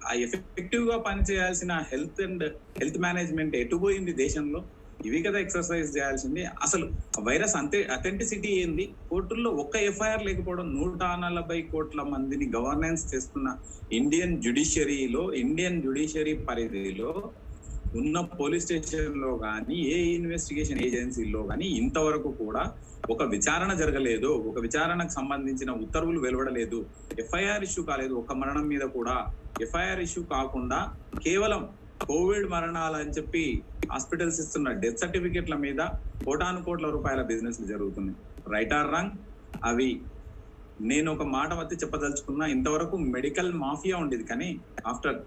S2: ఆ ఎఫెక్టివ్ గా పనిచేయాల్సిన హెల్త్ మేనేజ్మెంట్ ఎటుపోయింది దేశంలో? ఇవి కదా ఎక్సర్సైజ్ చేయాల్సింది. అసలు వైరస్ అథెంటిసిటీ ఏంది? కోర్టుల్లో ఒక్క ఎఫ్ఐఆర్ లేకపోవడం, 140 కోట్ల మందిని గవర్నెన్స్ చేస్తున్న ఇండియన్ జ్యుడిషియరీ పరిధిలో ఉన్న పోలీస్ స్టేషన్ లో కానీ, ఏ ఇన్వెస్టిగేషన్ ఏజెన్సీలో కానీ ఇంతవరకు కూడా ఒక విచారణ జరగలేదు. ఒక విచారణకు సంబంధించిన ఉత్తర్వులు వెలువడలేదు. ఎఫ్ఐఆర్ ఇష్యూ కాలేదు. ఒక మరణం మీద కూడా ఎఫ్ఐఆర్ ఇష్యూ కాకుండా కేవలం కోవిడ్ మరణాలు అని చెప్పి హాస్పిటల్స్ ఇస్తున్న డెత్ సర్టిఫికెట్ల మీద కోటాను రూపాయల బిజినెస్ జరుగుతున్నాయి. Right are wrong? అవి నేను ఒక మాట మధ్య చెప్పదలుచుకున్నా, ఇంతవరకు మెడికల్ మాఫియా ఉండేది, కానీ after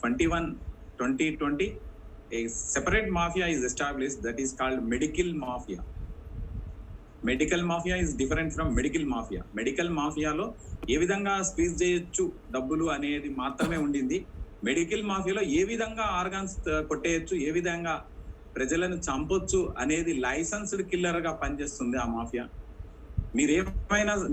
S2: 2020 a separate mafia is established that is called medical mafia. Medical mafia is different from medical mafia. Medical mafia లో ఏ విధంగా స్క్వీజ్ చేయొచ్చు డబ్బులు అనేది మాత్రమే ఉండింది. మెడికల్ మాఫియాలో ఏ విధంగా ఆర్గాన్స్ కొట్టేయచ్చు, ఏ విధంగా ప్రజలను చంపొచ్చు అనేది లైసెన్స్డ్ కిల్లర్ గా పనిచేస్తుంది ఆ మాఫియా.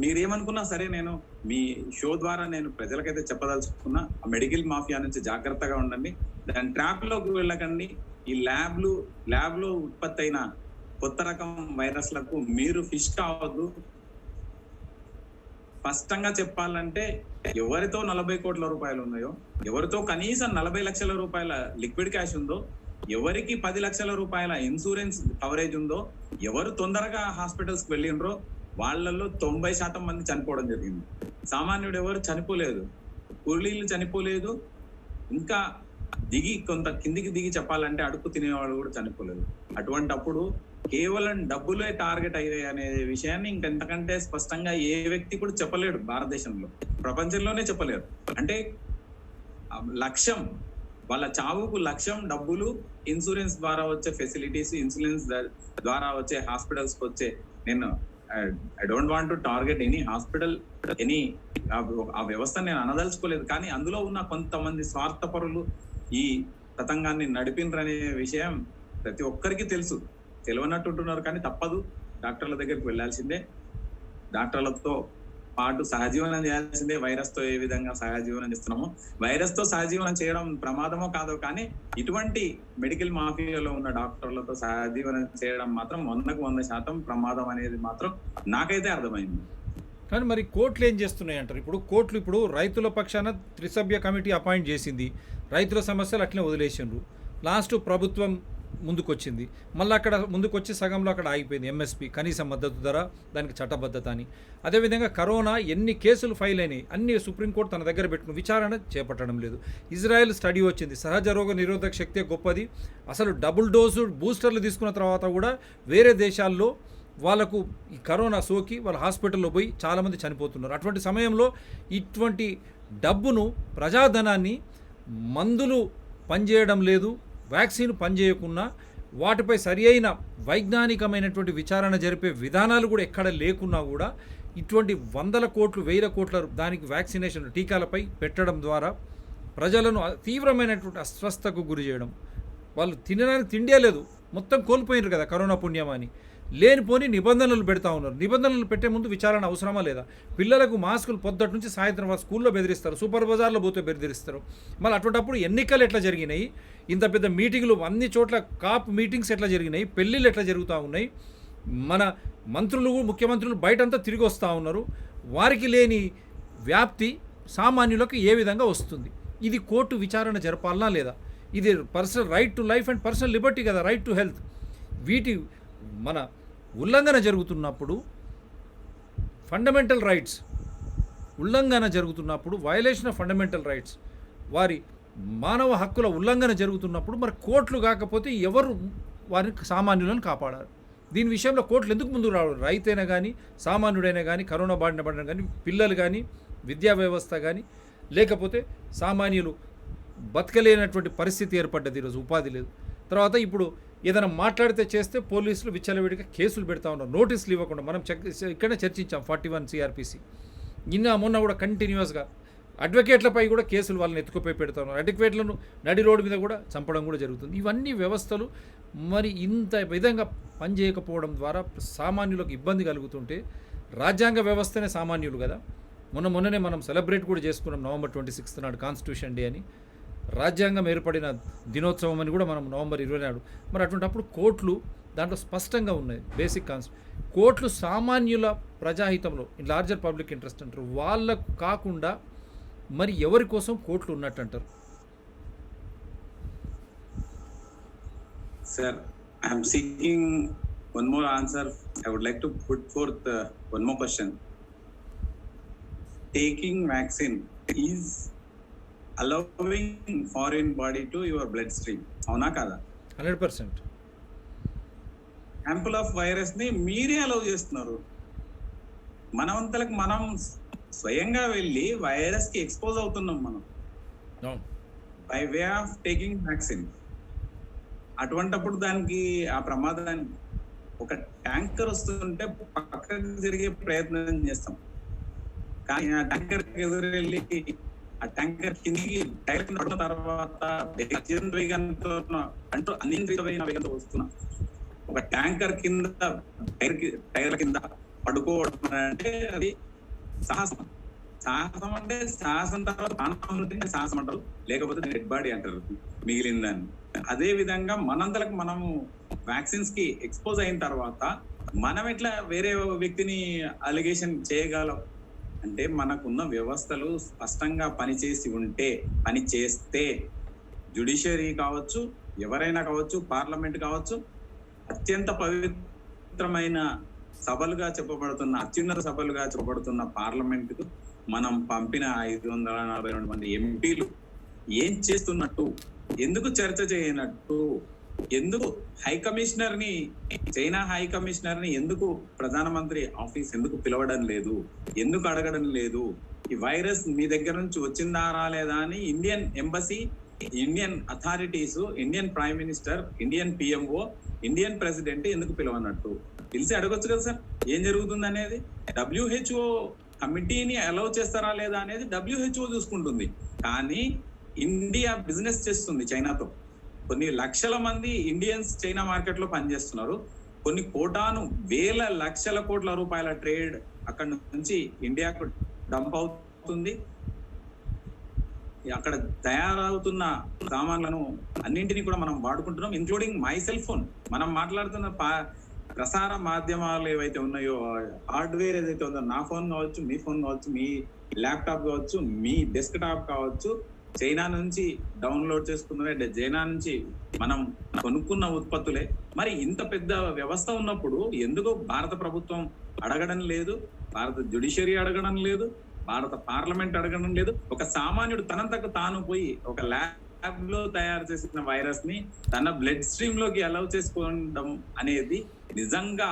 S2: మీరేమనుకున్నా సరే, నేను మీ షో ద్వారా నేను ప్రజలకైతే చెప్పదలుచుకున్నా, ఆ మెడికల్ మాఫియా నుంచి జాగ్రత్తగా ఉండండి. దాని ట్రాప్ లోకి వెళ్ళకండి. ఈ ల్యాబ్ లో ఉత్పత్తి అయిన కొత్త రకం వైరస్లకు మీరు ఫిష్ కావద్దు. స్పష్టంగా చెప్పాలంటే, ఎవరితో 40 కోట్ల రూపాయలు ఉన్నాయో, ఎవరితో కనీసం 40 లక్షల రూపాయల లిక్విడ్ క్యాష్ ఉందో, ఎవరికి 10 లక్షల రూపాయల ఇన్సూరెన్స్ కవరేజ్ ఉందో, ఎవరు తొందరగా హాస్పిటల్స్ వెళ్ళినరో వాళ్ళల్లో 90% మంది చనిపోవడం జరిగింది. సామాన్యుడు ఎవరు చనిపోలేదు, కూలీలు చనిపోలేదు, ఇంకా కొంత కిందికి దిగి చెప్పాలంటే అడుగు తినేవాళ్ళు కూడా చనిపోలేదు. అటువంటప్పుడు కేవలం డబ్బులే టార్గెట్ అయ్యాయి అనే విషయాన్ని ఇంకెంతకంటే స్పష్టంగా ఏ వ్యక్తి కూడా చెప్పలేడు భారతదేశంలో, ప్రపంచంలోనే చెప్పలేరు. అంటే లక్ష్యం, వాళ్ళ చావుకు లక్ష్యం డబ్బులు, ఇన్సూరెన్స్ ద్వారా వచ్చే ఫెసిలిటీస్, ఇన్సూరెన్స్ ద్వారా వచ్చే హాస్పిటల్స్ కి వచ్చే, నేను I don't want to target any hospital, any ఆ వ్యవస్థ నేను అనదలుచుకోలేదు. కానీ అందులో ఉన్న కొంతమంది స్వార్థపరులు ఈ తతంగాన్ని నడిపినరనే విషయం ప్రతి ఒక్కరికి తెలుసు. తెలియనట్టుంటున్నారు కానీ తప్పదు, డాక్టర్ల దగ్గరికి వెళ్ళాల్సిందే. డాక్టర్లతో పాటు సహజీవనం చేయాల్సిందే. వైరస్ తో ఏ విధంగా సహజీవనం చేస్తున్నామో, వైరస్ తో సహజీవనం చేయడం ప్రమాదమో కాదో కానీ ఇటువంటి మెడికల్ మాఫియాలో ఉన్న డాక్టర్లతో సహజీవనం చేయడం మాత్రం 100% ప్రమాదం అనేది మాత్రం నాకైతే అర్థమైంది.
S1: కానీ మరి కోర్టులు ఏం చేస్తున్నాయి అంటారు? కోర్టులు ఇప్పుడు రైతుల పక్షాన త్రిసభ్య కమిటీ అపాయింట్ చేసింది, రైతుల సమస్యలు అట్లనే వదిలేసిండ్రు. లాస్ట్ ప్రభుత్వం ముందుకొచ్చింది, మళ్ళీ అక్కడ ముందుకొచ్చి సగంలో అక్కడ ఆగిపోయింది. ఎంఎస్పి కనీస మద్దతు ధర, దానికి చట్టబద్ధత అని. అదేవిధంగా కరోనా ఎన్ని కేసులు ఫైల్ అయినాయి అన్ని సుప్రీంకోర్టు తన దగ్గర పెట్టుకుని విచారణ చేపట్టడం లేదు. ఇజ్రాయెల్ స్టడీ వచ్చింది, సహజ రోగ నిరోధక శక్తి గొప్పది, అసలు డబుల్ డోసు బూస్టర్లు తీసుకున్న తర్వాత కూడా వేరే దేశాల్లో వాళ్ళకు ఈ కరోనా సోకి వాళ్ళ హాస్పిటల్లో పోయి చాలామంది చనిపోతున్నారు. అటువంటి సమయంలో ఇటువంటి డబ్బును, ప్రజాధనాన్ని, మందులు పనిచేయడం లేదు, వ్యాక్సిన్ పనిచేయకున్నా వాటిపై సరి అయిన వైజ్ఞానికమైనటువంటి విచారణ జరిపే విధానాలు కూడా ఎక్కడ లేకున్నా కూడా ఇటువంటి 100 కోట్లు 1000 కోట్ల దానికి వ్యాక్సినేషన్ టీకాలపై పెట్టడం ద్వారా ప్రజలను తీవ్రమైనటువంటి అస్వస్థకు గురి చేయడం. వాళ్ళు తినడానికి తిండే లేదు, మొత్తం కోల్పోయినారు కదా కరోనా పుణ్యమని. లేనిపోని నిబంధనలు పెడతా ఉన్నారు. నిబంధనలు పెట్టే ముందు విచారణ అవసరమా లేదా? పిల్లలకు మాస్కులు పొద్దుటి నుంచి సాయంత్రం వాళ్ళు స్కూల్లో బెదిరిస్తారు, సూపర్ బజార్లో పోతే బెదిరిస్తారు. మళ్ళీ అటువంటిప్పుడు ఎన్నికలు ఎట్లా జరిగినాయి, ఇంత పెద్ద మీటింగులు అన్ని చోట్ల కాప్ మీటింగ్స్ ఎట్లా జరిగినాయి, పెళ్ళిళ్ళు ఎట్లా జరుగుతూ ఉన్నాయి, మన మంత్రులు ముఖ్యమంత్రులు బయటంతా తిరిగి వస్తూ ఉన్నారు. వారికి లేని వ్యాప్తి సామాన్యులకు ఏ విధంగా వస్తుంది? ఇది కోర్టు విచారణ జరపాలనా లేదా? ఇది personal right to life and personal Liberty కదా, రైట్ టు హెల్త్. వీటి మన ఉల్లంఘన జరుగుతున్నప్పుడు, ఫండమెంటల్ రైట్స్ ఉల్లంఘన జరుగుతున్నప్పుడు, వయలేషన్ ఆఫ్ ఫండమెంటల్ రైట్స్, వారి మానవ హక్కుల ఉల్లంఘన జరుగుతున్నప్పుడు మరి కోర్టులు కాకపోతే ఎవరు వారికి సామాన్యులను కాపాడారు? దీని విషయంలో కోర్టులు ఎందుకు ముందుకు రావడం? రైతైనా కానీ, సామాన్యుడైనా కానీ, కరోనా బారిన పడిన కానీ, పిల్లలు కానీ, విద్యా వ్యవస్థ కానీ, లేకపోతే సామాన్యులు బతకలేనటువంటి పరిస్థితి ఏర్పడ్డది. ఈరోజు ఉపాధి లేదు. తర్వాత ఇప్పుడు ఏదైనా మాట్లాడితే చేస్తే పోలీసులు విచ్చలవిడిగా కేసులు పెడతా ఉన్నారు, నోటీసులు ఇవ్వకుండా. మనం ఇక్కడనే చర్చించాం 41 CRPC. మొన్న కూడా కంటిన్యూస్గా అడ్వకేట్లపై కూడా కేసులు వాళ్ళని ఎత్తుకుపోయి పెడతా ఉన్నారు. అడ్వకేట్లను నడి రోడ్డు మీద కూడా చంపడం కూడా జరుగుతుంది. ఇవన్నీ వ్యవస్థలు మరి ఇంత విధంగా పనిచేయకపోవడం ద్వారా సామాన్యులకు ఇబ్బంది కలుగుతుంటే, రాజ్యాంగ వ్యవస్థనే సామాన్యులు కదా. మొన్ననే మనం సెలబ్రేట్ కూడా చేసుకున్నాం November 26 నాడు కాన్స్టిట్యూషన్ డే అని, రాజ్యాంగం ఏర్పడిన దినోత్సవం అని కూడా మనం November 20 నాడు. మరి అటువంటిప్పుడు కోర్టులు దాంట్లో స్పష్టంగా ఉన్నాయి బేసిక్ కోర్టులు సామాన్యుల ప్రజాహితంలో, ఇన్ లార్జర్ పబ్లిక్ ఇంట్రెస్ట్ అంటారు, వాళ్ళకు కాకుండా మరి ఎవరి కోసం కోర్టులు ఉన్నట్టు అంటారు?
S2: Sir, I'm seeking one more answer. I would like to put forth one more question. Taking vaccine is allowing foreign body to your bloodstream. అవునా కదా?
S1: 100%.
S2: యాంపుల్ ఆఫ్ వైరస్ ని మీరే అలౌ చేస్తున్నారు. మనవంతలకు మనం స్వయంగా వెళ్ళి వైరస్ కి ఎక్స్పోజ్ అవుతున్నాం మనం by way of taking vaccine. అటువంటప్పుడు దానికి ఆ ప్రమాదాన్ని, ఒక ట్యాంకర్ వస్తుంటే పక్కకు జరిగే ప్రయత్నం చేస్తాం, కానీ ఆ ట్యాంకర్ ఎదురెళ్ళి ఆ ట్యాంకర్ కిందికి టైర్ పడిన తర్వాత అంటూ అనియంత్రిత వేగంతో వస్తున్నా ఒక ట్యాంకర్ కింద టైర్ కింద పడుకోవడం అంటే అది సాహసం. సాహసం అంటే సాహసం తర్వాత ప్రాణం సాహసం అంటారు, లేకపోతే డెడ్ బాడీ అంటారు మిగిలిందని. అదే విధంగా మనంతలకు మనము వ్యాక్సిన్స్ కి ఎక్స్పోజ్ అయిన తర్వాత మనం ఎట్లా వేరే వ్యక్తిని అలిగేషన్ చేయగలం అంటే, మనకున్న వ్యవస్థలు స్పష్టంగా పని చేస్తే జ్యుడిషియరీ కావచ్చు, ఎవరైనా కావచ్చు, పార్లమెంట్ కావచ్చు, అత్యంత పవిత్రమైన సభలుగా చెప్పబడుతున్న, అత్యున్నత సభలుగా చెప్పబడుతున్న పార్లమెంటుకు మనం పంపిన 542 మంది ఎంపీలు ఏం చేస్తున్నట్టు, ఎందుకు చర్చ చేయనట్టు, ఎందుకు చైనా హై కమిషనర్ ని ఎందుకు ప్రధానమంత్రి ఆఫీస్ ఎందుకు పిలవడం లేదు, ఎందుకు అడగడం లేదు, ఈ వైరస్ మీ దగ్గర నుంచి వచ్చిందా రాలేదా అని Indian embassy, Indian authorities, Indian prime minister, Indian PMO, Indian president ఎందుకు పిలవనట్టు? పిలిచి అడగొచ్చు కదా సార్ ఏం జరుగుతుంది అనేది. WHO కమిటీని అలౌ చేస్తారా లేదా అనేది WHO చూసుకుంటుంది. కానీ ఇండియా బిజినెస్ చేస్తుంది చైనాతో. కొన్ని లక్షల మంది ఇండియన్స్ చైనా మార్కెట్ లో పనిచేస్తున్నారు. కొన్ని కోటాను వేల లక్షల కోట్ల రూపాయల ట్రేడ్ అక్కడ నుంచి ఇండియాకు డంప్ అవుతుంది. అక్కడ తయారవుతున్న సామాన్లను అన్నింటినీ కూడా మనం వాడుకుంటున్నాం, ఇంక్లూడింగ్ మై సెల్ ఫోన్. మనం మాట్లాడుతున్న ప్రసార మాధ్యమాలు ఏవైతే ఉన్నాయో, హార్డ్వేర్ ఏదైతే ఉందో, నా ఫోన్ కావచ్చు, మీ ఫోన్ కావచ్చు, మీ ల్యాప్టాప్ కావచ్చు, మీ డెస్క్ టాప్ కావచ్చు, చైనా నుంచి డౌన్లోడ్ చేసుకున్నవే, చైనా నుంచి మనం కొనుక్కున్న ఉత్పత్తులే. మరి ఇంత పెద్ద వ్యవస్థ ఉన్నప్పుడు ఎందుకు భారత ప్రభుత్వం అడగడం లేదు, భారత జ్యుడిషియరీ అడగడం లేదు, భారత పార్లమెంట్ అడగడం లేదు? ఒక సామాన్యుడు తనంతకు తాను పోయి ఒక ల్యాబ్ లో తయారు చేసిన వైరస్ ని తన బ్లడ్ స్ట్రీమ్ లోకి అలౌ చేసుకోవడం అనేది నిజంగా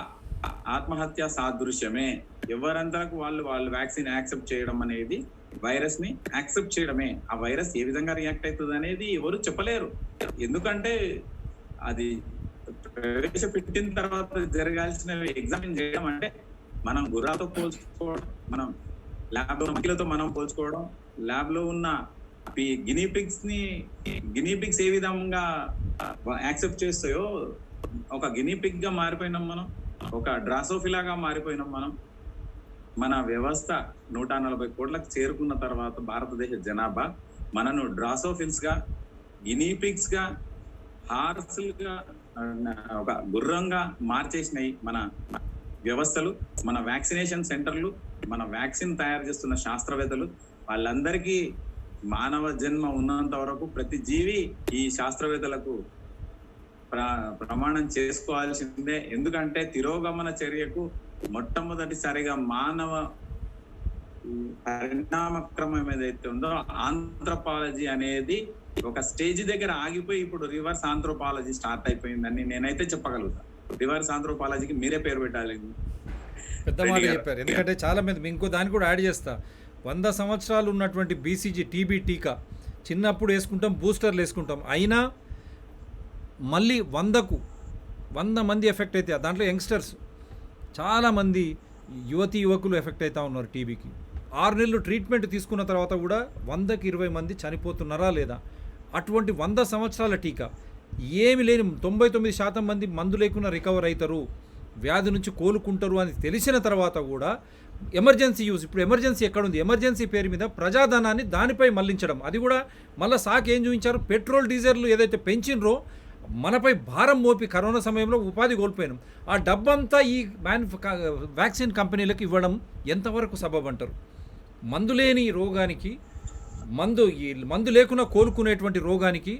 S2: ఆత్మహత్య సాదృశ్యమే. ఎవరంతకు వాళ్ళు వ్యాక్సిన్ యాక్సెప్ట్ చేయడం అనేది వైరస్ ని యాక్సెప్ట్ చేయడమే. ఆ వైరస్ ఏ విధంగా రియాక్ట్ అవుతుంది అనేది ఎవరు చెప్పలేరు. ఎందుకంటే అది ప్రవేశపెట్టిన తర్వాత జరగాల్సిన ఎగ్జామిన్ చేయడం అంటే మనం గుర్రాతో పోల్చుకోవడం, మనం ల్యాబ్ లో మహిళతో మనం పోల్చుకోవడం, ల్యాబ్ లో ఉన్న గినీ పిగ్స్ ఏ విధంగా యాక్సెప్ట్ చేస్తాయో, ఒక గినీ పిగ్ గా మారిపోయినాం మనం, ఒక డ్రాసోఫిలాగా మారిపోయినాం మనం. మన వ్యవస్థ 140 కోట్లకు చేరుకున్న తర్వాత భారతదేశ జనాభా మనను డ్రాసోఫిల్స్ గా, గినీ పిగ్స్ గా, హార్స్లుగా, ఒక గుర్రంగా మార్చేసినాయి మన వ్యవస్థలు, మన వ్యాక్సినేషన్ సెంటర్లు, మన వ్యాక్సిన్ తయారు చేస్తున్న శాస్త్రవేత్తలు. వాళ్ళందరికీ మానవ జన్మ ఉన్నంత వరకు ప్రతి జీవి ఈ శాస్త్రవేత్తలకు ప్రమాణం చేసుకోవాల్సిందే. ఎందుకంటే తిరోగమన చర్యకు మొట్టమొదటిసారిగా మానవ పరిణామక్రమం ఏదైతే ఉందో ఆంథ్రోపాలజీ అనేది ఒక స్టేజ్ దగ్గర ఆగిపోయి ఇప్పుడు రివర్స్ ఆంథ్రోపాలజీ స్టార్ట్ అయిపోయిందని నేనైతే చెప్పగలుగుతాను. రివర్స్ ఆంథ్రోపాలజీకి మీరే పేరు పెట్టాలి.
S1: పెద్ద మాట చెప్పారు. ఎందుకంటే చాలా మంది, ఇంకో దాన్ని కూడా యాడ్ చేస్తా, 100 సంవత్సరాలు ఉన్నటువంటి BCG టీబీ టీకా చిన్నప్పుడు వేసుకుంటాం, బూస్టర్లు వేసుకుంటాం, అయినా మళ్ళీ 100 మంది ఎఫెక్ట్ అయితే, దాంట్లో యంగ్స్టర్స్ చాలామంది యువకులు ఎఫెక్ట్ అవుతూ ఉన్నారు టీబీకి. 6 నెలలు ట్రీట్మెంట్ తీసుకున్న తర్వాత కూడా 100కి 20 మంది చనిపోతున్నారా లేదా? అటువంటి 100 సంవత్సరాల టీకా ఏమి లేని 99% మంది మందు లేకుండా రికవర్ అవుతారు, వ్యాధి నుంచి కోలుకుంటారు అని తెలిసిన తర్వాత కూడా ఎమర్జెన్సీ యూజ్. ఇప్పుడు ఎమర్జెన్సీ ఎక్కడుంది? ఎమర్జెన్సీ పేరు మీద ప్రజాధనాన్ని దానిపై మళ్లించడం. అది కూడా మళ్ళీ సాక్ ఏం చూపించారు? పెట్రోల్ డీజిల్ ఏదైతే పెంచినరో మనపై భారం మోపి కరోనా సమయంలో ఉపాధి కోల్పోయినాం. ఆ డబ్బంతా ఈ వ్యాక్సిన్ కంపెనీలకు ఇవ్వడం ఎంతవరకు సబబ్ అంటారు? మందు లేని రోగానికి, మందు లేకుండా కోలుకునేటువంటి రోగానికి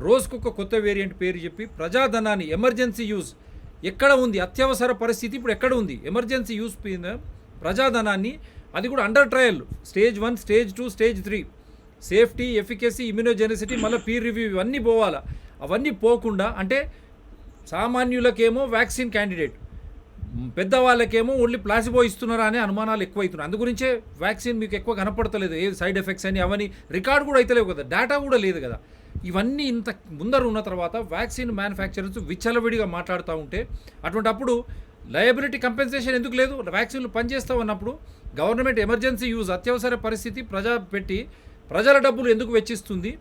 S1: రోజుకొక కొత్త వేరియంట్ పేరు చెప్పి ప్రజాధనాన్ని, ఎమర్జెన్సీ యూజ్ ఎక్కడ ఉంది? అత్యవసర పరిస్థితి ఇప్పుడు ఎక్కడ ఉంది? ఎమర్జెన్సీ యూజ్ ప్రజాధనాన్ని, అది కూడా under trial, stage 1, stage 2, stage 3, safety, efficacy, immunogenicity, మళ్ళీ పీర్ రివ్యూ ఇవన్నీ పోవాలా. అవన్నీ పోకుండా అంటే సామాన్యులకేమో వ్యాక్సిన్ క్యాండిడేట్, పెద్దవాళ్ళకేమో ఓన్లీ ప్లాసిబో ఇస్తున్నారా అనే అనుమానాలు ఎక్కువవుతున్నాయి. అందుగురించే వ్యాక్సిన్ మీకు ఎక్కువ కనపడతలేదు, ఏ సైడ్ ఎఫెక్ట్స్ అని అవన్నీ రికార్డు కూడా అవుతలేవు కదా, డేటా కూడా లేదు కదా. ఇవన్నీ ఇంత ముందర ఉన్న తర్వాత వ్యాక్సిన్ మ్యానుఫ్యాక్చరర్స్ విచ్చలవిడిగా మాట్లాడుతూ ఉంటే, అటువంటి అప్పుడు లయబిలిటీ కంపెన్సేషన్ ఎందుకు లేదు? వ్యాక్సిన్లు పనిచేస్తూ ఉన్నప్పుడు గవర్నమెంట్ ఎమర్జెన్సీ యూజ్, అత్యవసర పరిస్థితి ప్రజల డబ్బులు ఎందుకు వెచ్చిస్తుంది?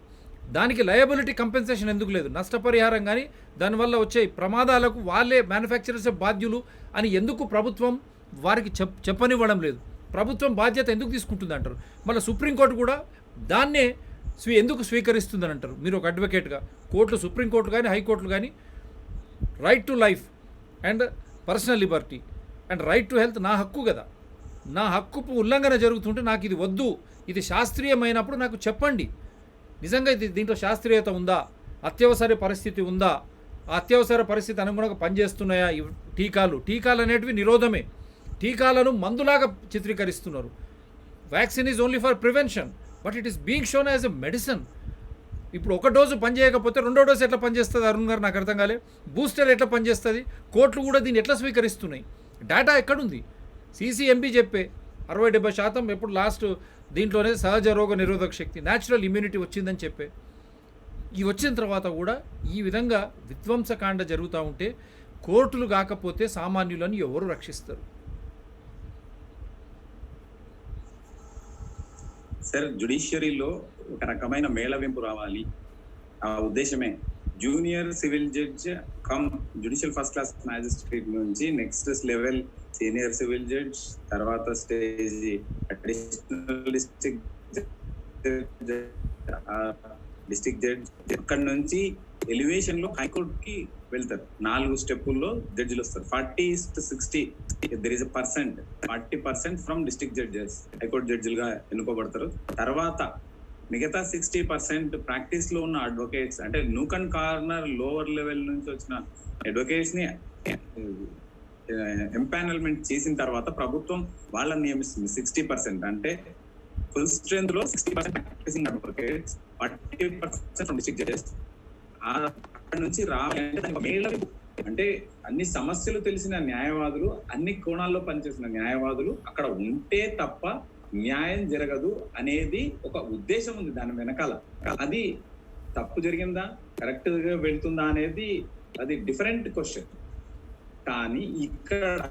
S1: దానికి లయబిలిటీ కంపెన్సేషన్ ఎందుకు లేదు? నష్టపరిహారం కానీ దానివల్ల వచ్చే ప్రమాదాలకు వాళ్ళే మ్యానుఫ్యాక్చరర్సే బాధ్యులు అని ఎందుకు ప్రభుత్వం వారికి చెప్పనివ్వడం లేదు? ప్రభుత్వం బాధ్యత ఎందుకు తీసుకుంటుంది అంటారు? మళ్ళీ సుప్రీంకోర్టు కూడా దాన్నే ఎందుకు స్వీకరిస్తుందని అంటారు? మీరు ఒక అడ్వకేట్గా, కోర్టులు, సుప్రీంకోర్టు కానీ హైకోర్టులు కానీ right to life and personal Liberty and right to health నా హక్కు కదా. నా హక్కు ఉల్లంఘన జరుగుతుంటే నాకు ఇది వద్దు, ఇది శాస్త్రీయమైనప్పుడు నాకు చెప్పండి. నిజంగా ఇది దీంట్లో శాస్త్రీయత ఉందా? అత్యవసర పరిస్థితి ఉందా? ఆ అత్యవసర పరిస్థితి అనుగుణంగా పనిచేస్తున్నాయా ఈ టీకాలు అనేటివి నిరోధమే. టీకాలను మందులాగా చిత్రీకరిస్తున్నారు. Vaccine is only for prevention, but it is being shown as a medicine. ఇప్పుడు ఒక డోసు పనిచేయకపోతే రెండో డోసు ఎట్లా పనిచేస్తుంది అరుణ్ గారు? నాకు అర్థం కాలే. బూస్టర్ ఎట్లా పనిచేస్తుంది? కోర్టులు కూడా దీన్ని ఎట్లా స్వీకరిస్తున్నాయి? డేటా ఎక్కడుంది? CCMB చెప్పే 60-70% ఎప్పుడు లాస్ట్ దీంట్లోనే సహజ రోగ నిరోధక శక్తి, న్యాచురల్ ఇమ్యూనిటీ వచ్చిందని చెప్పే. ఈ వచ్చిన తర్వాత కూడా ఈ విధంగా విధ్వంసకాండ జరుగుతూ ఉంటే కోర్టులు కాకపోతే సామాన్యులను ఎవరు రక్షిస్తారు?
S2: సార్ జ్యుడిషియరీలో ఒక రకమైన మేళవింపు రావాలి. ఆ ఉద్దేశమే junior civil judge cum judicial first class magistrate నుంచి next level senior civil judge, తర్వాత స్టేజ్ అడిషనల్ డిస్ట్రిక్ట్ జడ్జ్, అక్కడ నుంచి ఎలివేషన్ లో హైకోర్టు కి వెళ్తారు. 4 స్టెప్పుల్లో జడ్జిలు వస్తారు. 40:60 there is percent 40% from district judges high court జడ్జిలుగా ఎన్నుకోబడతారు. తర్వాత మిగతా 60% ప్రాక్టీస్ లో ఉన్న అడ్వకేట్స్, అంటే nook and corner lower level నుంచి వచ్చిన అడ్వకేట్స్ ని ఎంపానల్మెంట్ చేసిన తర్వాత ప్రభుత్వం వాళ్ళని నియమిస్తుంది. 60% అంటే ఫుల్ స్ట్రెంత్ లో 60% practising advocates, 40% from district judges. అక్కడ నుంచి అంటే అన్ని సమస్యలు తెలిసిన న్యాయవాదులు, అన్ని కోణాల్లో పనిచేసిన న్యాయవాదులు అక్కడ ఉంటే తప్ప న్యాయం జరగదు అనేది ఒక ఉద్దేశం ఉంది దాని వెనకాల. అది తప్పు జరిగిందా, కరెక్ట్ గా వెళ్తుందా అనేది అది డిఫరెంట్ క్వశ్చన్. కానీ ఇక్కడ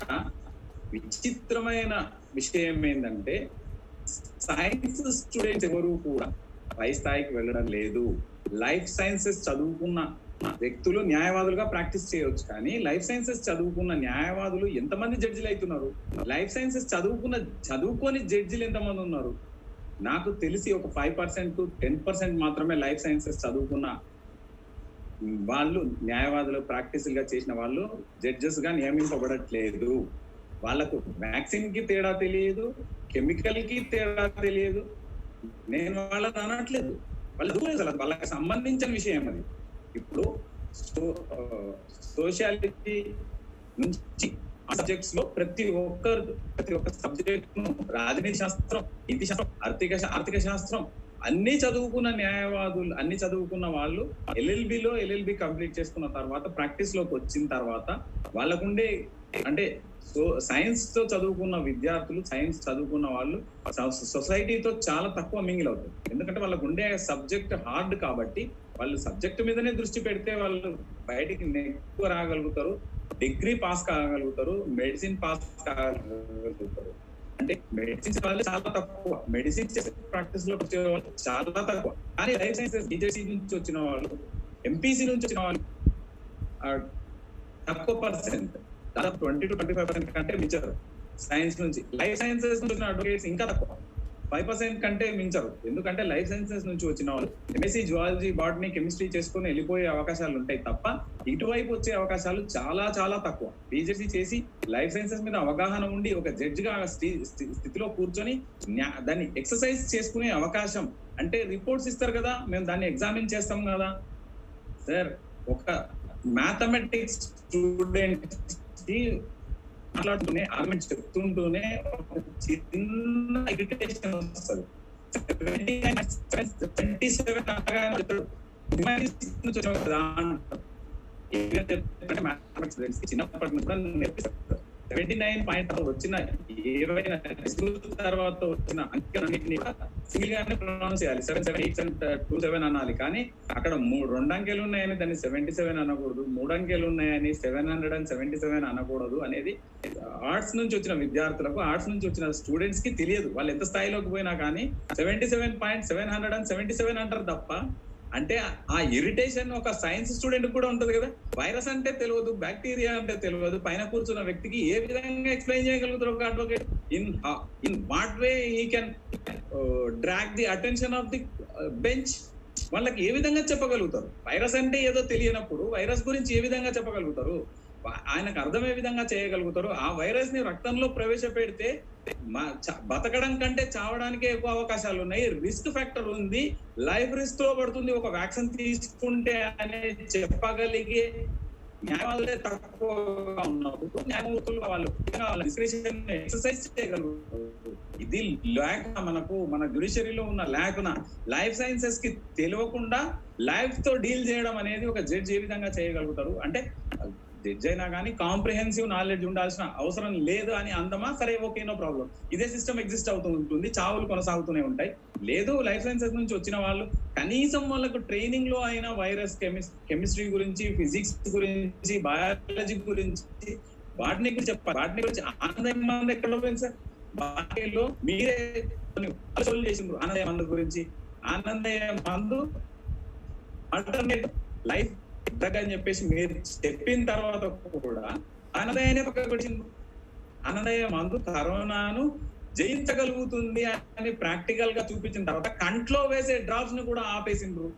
S2: విచిత్రమైన విషయం ఏంటంటే సైన్స్ స్టూడెంట్స్ ఎవరు కూడా పై స్థాయికి వెళ్ళడం లేదు. లైఫ్ సైన్సెస్ చదువుకున్న వ్యక్తులు న్యాయవాదులుగా ప్రాక్టీస్ చేయవచ్చు, కానీ లైఫ్ సైన్సెస్ చదువుకున్న న్యాయవాదులు ఎంతమంది జడ్జిలు అవుతున్నారు? లైఫ్ సైన్సెస్ చదువుకొని జడ్జిలు ఎంతమంది ఉన్నారు? నాకు తెలిసి ఒక 5% to 10% మాత్రమే లైఫ్ సైన్సెస్ చదువుకున్న వాళ్ళు న్యాయవాదులు ప్రాక్టీసులుగా చేసిన వాళ్ళు జడ్జెస్ గా నియమింపబడట్లేదు. వాళ్ళకు వ్యాక్సిన్ కి తేడా తెలియదు, కెమికల్ కి తేడా తెలియదు. నేను వాళ్ళని అనట్లేదు, వాళ్ళకి సంబంధించిన విషయం అది. ఇప్పుడు సోషియాలజీ నుంచి సబ్జెక్ట్స్ లో ప్రతి ఒక్క సబ్జెక్ట్ ను, రాజనీతి శాస్త్రం, నీతి శాస్త్రం, ఆర్థిక శాస్త్రం అన్ని చదువుకున్న న్యాయవాదులు, అన్ని చదువుకున్న వాళ్ళు ఎల్ఎల్బి కంప్లీట్ చేసుకున్న తర్వాత ప్రాక్టీస్ లోకి వచ్చిన తర్వాత వాళ్ళకుండే, అంటే సైన్స్ తో చదువుకున్న విద్యార్థులు, సైన్స్ చదువుకున్న వాళ్ళు సొసైటీతో చాలా తక్కువ మింగిల్ అవుతారు. ఎందుకంటే వాళ్ళకు ఉండే సబ్జెక్ట్ హార్డ్ కాబట్టి వాళ్ళు సబ్జెక్ట్ మీదనే దృష్టి పెడితే వాళ్ళు బయటికి ఎక్కువ రాగలుగుతారు, డిగ్రీ పాస్ కాగలుగుతారు, మెడిసిన్ పాస్ కాగలుగుతారు. అంటే మెడిసిన్స్ వాళ్ళు చాలా తక్కువ, మెడిసిన్ ప్రాక్టీస్ లో వచ్చే వాళ్ళు చాలా తక్కువ. కానీ లైఫ్ సైన్సెస్ బీజేసీ నుంచి వచ్చిన వాళ్ళు, ఎంపీసీ నుంచి వచ్చిన వాళ్ళు తక్కువ పర్సెంట్, దాదాపు 20 to 25% కంటే మించరు. సైన్స్ నుంచి, లైఫ్ సైన్సెస్ నుంచి వచ్చిన అడ్వకేట్స్ ఇంకా తక్కువ, 5% కంటే మించరు. ఎందుకంటే లైఫ్ సైన్సెస్ నుంచి వచ్చిన వాళ్ళు ఎంఎస్సీ జువాలజీ, బాటనీ, కెమిస్ట్రీ చేసుకుని వెళ్ళిపోయే అవకాశాలు ఉంటాయి తప్ప ఇటువైపు వచ్చే అవకాశాలు చాలా చాలా తక్కువ. బీజేసీ చేసి లైఫ్ సైన్సెస్ మీద అవగాహన ఉండి ఒక జడ్జ్ గా స్థితిలో కూర్చొని దాన్ని ఎక్సర్సైజ్ చేసుకునే అవకాశం, అంటే రిపోర్ట్స్ ఇస్తారు కదా, మేము దాన్ని ఎగ్జామిన్ చేస్తాం కదా సార్. ఒక మ్యాథమెటిక్స్ స్టూడెంట్ మాట్లాడుతూనే, ఆర్గ్యుమెంట్ చెప్తుంటూనే ఒక చిన్న ఇరిటేషన్ వస్తుంది. 27 చిన్నప్పటి నుంచి 79 వచ్చిన ఏవైనా తర్వాత వచ్చిన అంకెలన్నింటినీ సింగిల్ గానే ప్రొనౌన్స్ చేయాలి. 77827 అనాలి. కానీ అక్కడ 2 అంకెలు ఉన్నాయని దాన్ని 77 అనకూడదు, 3 అంకెలు ఉన్నాయని 777 అనకూడదు అనేది ఆర్ట్స్ నుంచి వచ్చిన విద్యార్థులకు, ఆర్ట్స్ నుంచి వచ్చిన స్టూడెంట్స్ కి తెలియదు. వాళ్ళు ఎంత స్థాయిలోకి పోయినా కానీ 77.777 అంటారు తప్ప. అంటే ఆ ఇరిటేషన్ ఒక సైన్స్ స్టూడెంట్ కూడా ఉంటది కదా. వైరస్ అంటే తెలియదు, బ్యాక్టీరియా అంటే తెలియదు, పైన కూర్చున్న వ్యక్తికి ఏ విధంగా ఎక్స్ప్లెయిన్ చేయగలుగుతారు ఒక advocate? In what way he can drag the attention of the bench? వాళ్ళకి ఏ విధంగా చెప్పగలుగుతారు? వైరస్ అంటే ఏదో తెలియనప్పుడు వైరస్ గురించి ఏ విధంగా చెప్పగలుగుతారు? ఆయనకు అర్థమయ్యే విధంగా చేయగలుగుతారు. ఆ వైరస్ ని రక్తంలో ప్రవేశపెడితే బతకడం కంటే చావడానికే ఎక్కువ అవకాశాలు ఉన్నాయి, రిస్క్ ఫ్యాక్టర్ ఉంది, లైఫ్ రిస్క్ లో పడుతుంది ఒక వ్యాక్సిన్ తీసుకుంటే అనేది చెప్పగలిగే న్యాయవాదులే తక్కువగా ఉన్నప్పుడు న్యాయమూర్తులు వాళ్ళు డిస్క్రిషన్ ఎక్సర్సైజ్ చేయగలుగుతారు. ఇది ల్యాక్ మన జ్యుడిషియరీలో ఉన్న ల్యాక్న లైఫ్ సైన్సెస్ కి తెలియకుండా లైఫ్ తో డీల్ చేయడం అనేది ఒక జడ్జి ఏ విధంగా చేయగలుగుతారు? అంటే జడ్జ్ అయినా కానీ కాంప్రిహెన్సివ్ నాలెడ్జ్ ఉండాల్సిన అవసరం లేదు అని అందమా, సరే ఓకే నో ప్రాబ్లం, ఇదే సిస్టమ్ ఎగ్జిస్ట్ అవుతూ ఉంటుంది, చావులు కొనసాగుతూనే ఉంటాయి. లేదు లైఫ్ సైన్సెస్ నుంచి వచ్చిన వాళ్ళు కనీసం వాళ్ళకు ట్రైనింగ్ లో అయినా వైరస్ కెమిస్ట్రీ గురించి, ఫిజిక్స్ గురించి, బయాలజీ గురించి, వాటిని గురించి చెప్పాలి. వాటిని గురించి ఆనందం మంది ఎక్కడ పోయింది సార్? వాటిలో మీరే చేసిండ్రు ఆనందయ్య మందు గురించి. ఆనందయ్య మందు ఆల్టర్నేట్ లైఫ్ డ్రగ్ అని చెప్పేసి మీరు చెప్పిన తర్వాత కూడా ఆనందయ్యనే పక్కకు పెట్టిండ్రు. ఆనందయ్య మందు కరోనాను జయించగలుగుతుంది అని ప్రాక్టికల్ గా చూపించిన తర్వాత కంట్లో వేసే డ్రాప్స్ ని కూడా ఆపేసిండ్రు.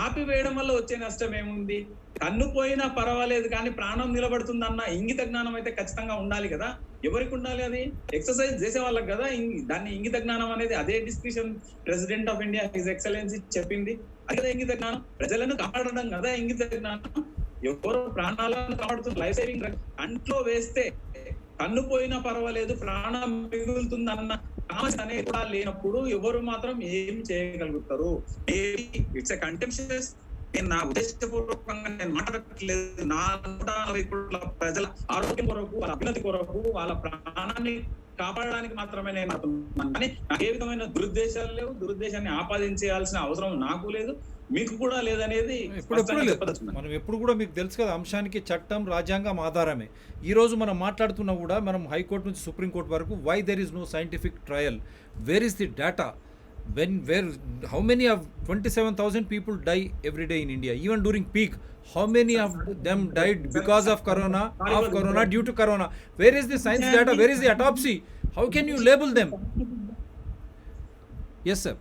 S2: ఆపివేయడం వల్ల వచ్చే నష్టం ఏముంది? కన్ను పోయినా పర్వాలేదు కానీ ప్రాణం నిలబడుతుందన్న ఇంగిత జ్ఞానం అయితే ఖచ్చితంగా ఉండాలి కదా. ఎవరికి ఉండాలి? అది ఎక్సర్సైజ్ చేసే వాళ్ళకి కదా దాన్ని ఇంగిత జ్ఞానం అనేది. అదే description president of India his excellency చెప్పింది. అదే ఇంగిత జ్ఞానం. ప్రజలను కాపాడడం కదా ఇంగిత జ్ఞానం. ఎవరు ప్రాణాలను కాపాడుతున్న లైఫ్ సేవింగ్ డ్రగ్ కంట్లో వేస్తే కన్ను పోయినా పర్వాలేదు ప్రాణం మిగులుతుందన్న కామన్ అనేది కూడా లేనప్పుడు ఎవరు మాత్రం ఏం చేయగలుగుతారు? It's a contemptuous. నేను నా ఉద్దేశపూర్వకంగా నేను మాట్లాడట్లేదు. నా 140 కోట్ల ప్రజల ఆరోగ్యం కొరకు, వాళ్ళ అభ్యున్నతి కొరకు, వాళ్ళ ప్రాణాన్ని కాపాడడానికి మాత్రమే నేను అంటున్నాను. కానీ నాకు ఏ విధమైన దురుద్దేశాలు లేవు. దురుద్దేశాన్ని ఆపాదించాల్సిన అవసరం నాకు లేదు, మీకు కూడా లేదనేది
S1: మనం ఎప్పుడు కూడా మీకు తెలుసు కదా, అంశానికి చట్టం రాజ్యాంగం ఆధారమే. ఈరోజు మనం మాట్లాడుతున్నా కూడా మనం హైకోర్టు నుంచి సుప్రీంకోర్టు వరకు why there is no scientific trial, where is the data, how many of 27,000 people die every day in India, even during peak? How many of them died because of corona, due to corona? Where is the science data? Where is the autopsy? How can you label them? Yes sir.